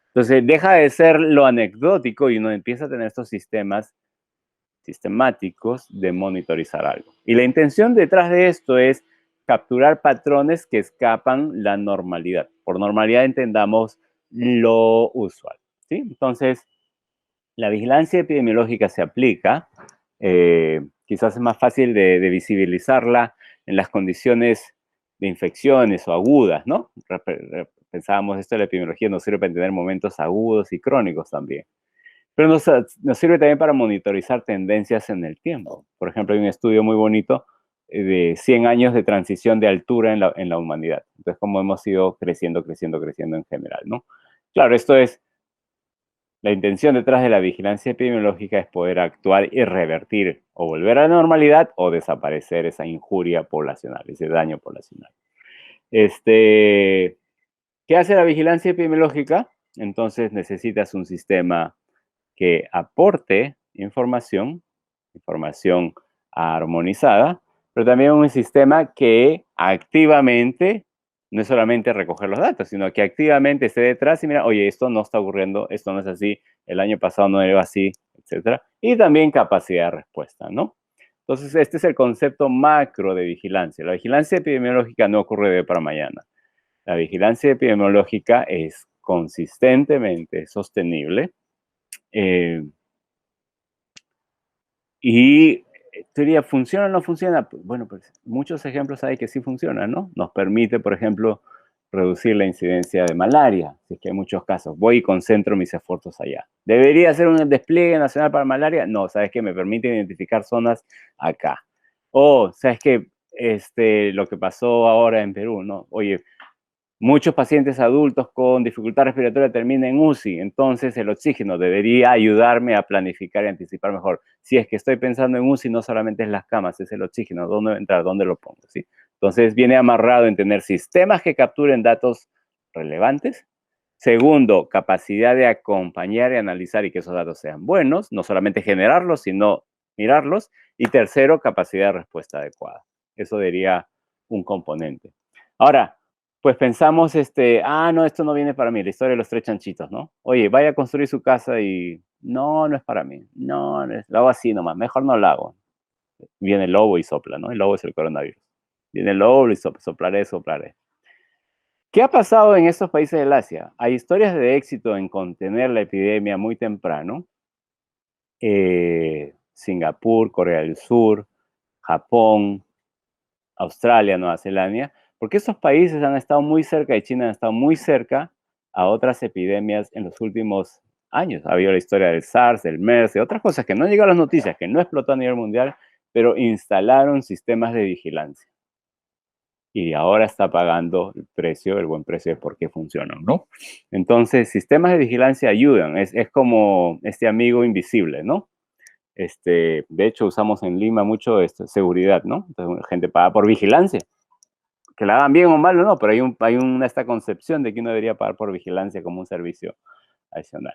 Entonces, deja de ser lo anecdótico y uno empieza a tener estos sistemas sistemáticos de monitorizar algo. Y la intención detrás de esto es capturar patrones que escapan la normalidad. Por normalidad entendamos lo usual, ¿sí? Entonces, la vigilancia epidemiológica se aplica, quizás es más fácil de visibilizarla en las condiciones de infecciones o agudas, ¿no? Pensábamos esto de la epidemiología nos sirve para entender momentos agudos y crónicos también. Pero nos sirve también para monitorizar tendencias en el tiempo. Por ejemplo, hay un estudio muy bonito de 100 años de transición de altura en la humanidad. Entonces, cómo hemos ido creciendo, creciendo, creciendo en general, ¿no? Claro, esto es, la intención detrás de la vigilancia epidemiológica es poder actuar y revertir o volver a la normalidad o desaparecer esa injuria poblacional, ese daño poblacional. ¿Qué hace la vigilancia epidemiológica? Entonces necesitas un sistema que aporte información armonizada, pero también un sistema que activamente, no es solamente recoger los datos, sino que activamente esté detrás y mira, oye, esto no está ocurriendo, esto no es así, el año pasado no era así, etcétera. Y también capacidad de respuesta, ¿no? Entonces, este es el concepto macro de vigilancia. La vigilancia epidemiológica no ocurre de hoy para mañana. La vigilancia epidemiológica es consistentemente sostenible, eh, y teoría, ¿funciona o no funciona? Bueno, pues muchos ejemplos hay que sí funcionan, ¿no? Nos permite, por ejemplo, reducir la incidencia de malaria, si es que hay muchos casos. Voy y concentro mis esfuerzos allá. ¿Debería hacer un despliegue nacional para malaria? No, ¿sabes qué? Me permite identificar zonas acá. O, ¿sabes qué? Lo que pasó ahora en Perú, ¿no? Oye, muchos pacientes adultos con dificultad respiratoria terminan en UCI, entonces el oxígeno debería ayudarme a planificar y anticipar mejor. Si es que estoy pensando en UCI, no solamente es las camas, es el oxígeno, ¿dónde entrar? ¿Dónde lo pongo? ¿Sí? Entonces viene amarrado en tener sistemas que capturen datos relevantes. Segundo, capacidad de acompañar y analizar y que esos datos sean buenos, no solamente generarlos, sino mirarlos. Y tercero, capacidad de respuesta adecuada. Eso diría un componente. Ahora, pues pensamos, no, esto no viene para mí, la historia de los tres chanchitos, ¿no? Oye, vaya a construir su casa y no, no es para mí, no, lo hago así nomás, mejor no lo hago. Viene el lobo y sopla, ¿no? El lobo es el coronavirus. Viene el lobo y soplaré, soplaré. ¿Qué ha pasado en estos países del Asia? Hay historias de éxito en contener la epidemia muy temprano. Singapur, Corea del Sur, Japón, Australia, Nueva Zelanda, porque estos países han estado muy cerca de China, han estado muy cerca a otras epidemias en los últimos años. Ha habido la historia del SARS, del MERS, de otras cosas que no han llegado a las noticias, que no explotó a nivel mundial, pero instalaron sistemas de vigilancia. Y ahora está pagando el precio, el buen precio de por qué funcionan, ¿no? Entonces, sistemas de vigilancia ayudan. Es como este amigo invisible, ¿no? De hecho, usamos en Lima mucho seguridad, ¿no? Entonces, gente paga por vigilancia. Que la hagan bien o mal, no, pero hay esta concepción de que uno debería pagar por vigilancia como un servicio adicional.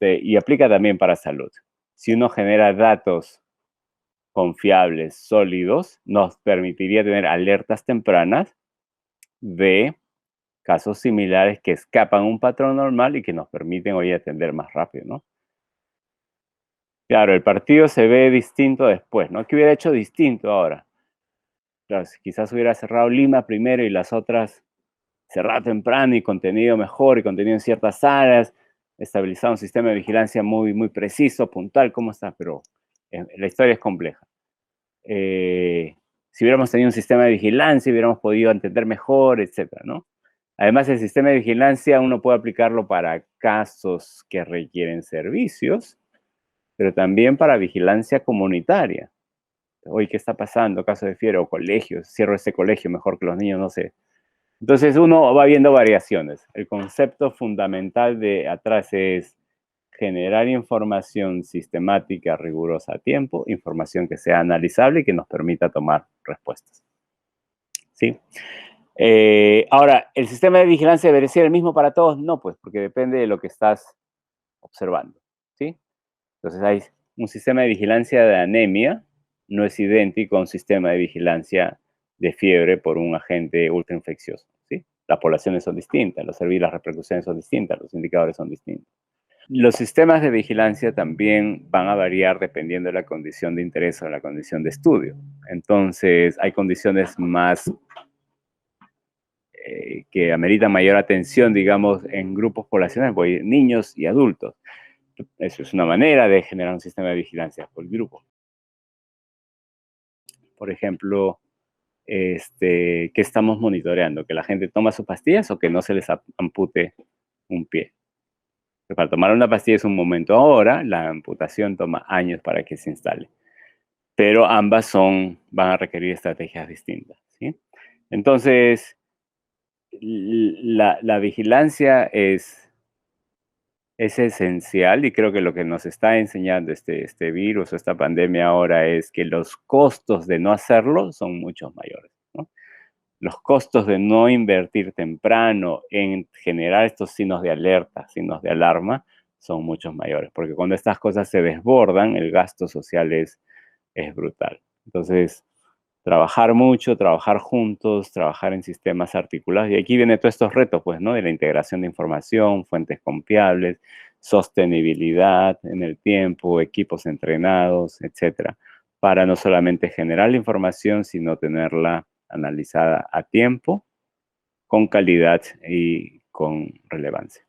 Y aplica también para salud. Si uno genera datos confiables, sólidos, nos permitiría tener alertas tempranas de casos similares que escapan un patrón normal y que nos permiten hoy atender más rápido, ¿no? Claro, el partido se ve distinto después, ¿no? ¿Qué hubiera hecho distinto ahora? Claro, si quizás hubiera cerrado Lima primero y las otras cerrado temprano y contenido mejor y contenido en ciertas áreas, estabilizado un sistema de vigilancia muy, muy preciso, puntual, ¿cómo está? Pero la historia es compleja. Si hubiéramos tenido un sistema de vigilancia, hubiéramos podido entender mejor, etcétera, ¿no? Además, el sistema de vigilancia uno puede aplicarlo para casos que requieren servicios, pero también para vigilancia comunitaria. Oye, ¿qué está pasando? Caso de fiebre o colegios. Cierro este colegio, mejor que los niños no se. Entonces uno va viendo variaciones. El concepto fundamental de atrás es generar información sistemática, rigurosa a tiempo, información que sea analizable y que nos permita tomar respuestas. ¿Sí? Ahora, ¿el sistema de vigilancia debería ser el mismo para todos? No, pues, porque depende de lo que estás observando. ¿Sí? Entonces hay un sistema de vigilancia de anemia, no es idéntico a un sistema de vigilancia de fiebre por un agente ultrainfeccioso. ¿Sí? Las poblaciones son distintas, las repercusiones son distintas, los indicadores son distintos. Los sistemas de vigilancia también van a variar dependiendo de la condición de interés o la condición de estudio. Entonces, hay condiciones más que ameritan mayor atención, digamos, en grupos poblacionales, niños y adultos. Eso es una manera de generar un sistema de vigilancia por grupo. Por ejemplo, ¿qué estamos monitoreando? ¿Que la gente toma sus pastillas o que no se les ampute un pie? Porque para tomar una pastilla es un momento ahora, la amputación toma años para que se instale. Pero ambas van a requerir estrategias distintas, ¿sí? Entonces, la vigilancia es esencial y creo que lo que nos está enseñando este virus o esta pandemia ahora es que los costos de no hacerlo son mucho mayores, ¿no? Los costos de no invertir temprano en generar estos signos de alerta, signos de alarma, son muchos mayores, porque cuando estas cosas se desbordan, el gasto social es brutal. Entonces, trabajar mucho, trabajar juntos, trabajar en sistemas articulados. Y aquí vienen todos estos retos, pues, ¿no? De la integración de información, fuentes confiables, sostenibilidad en el tiempo, equipos entrenados, etcétera, para no solamente generar la información, sino tenerla analizada a tiempo, con calidad y con relevancia.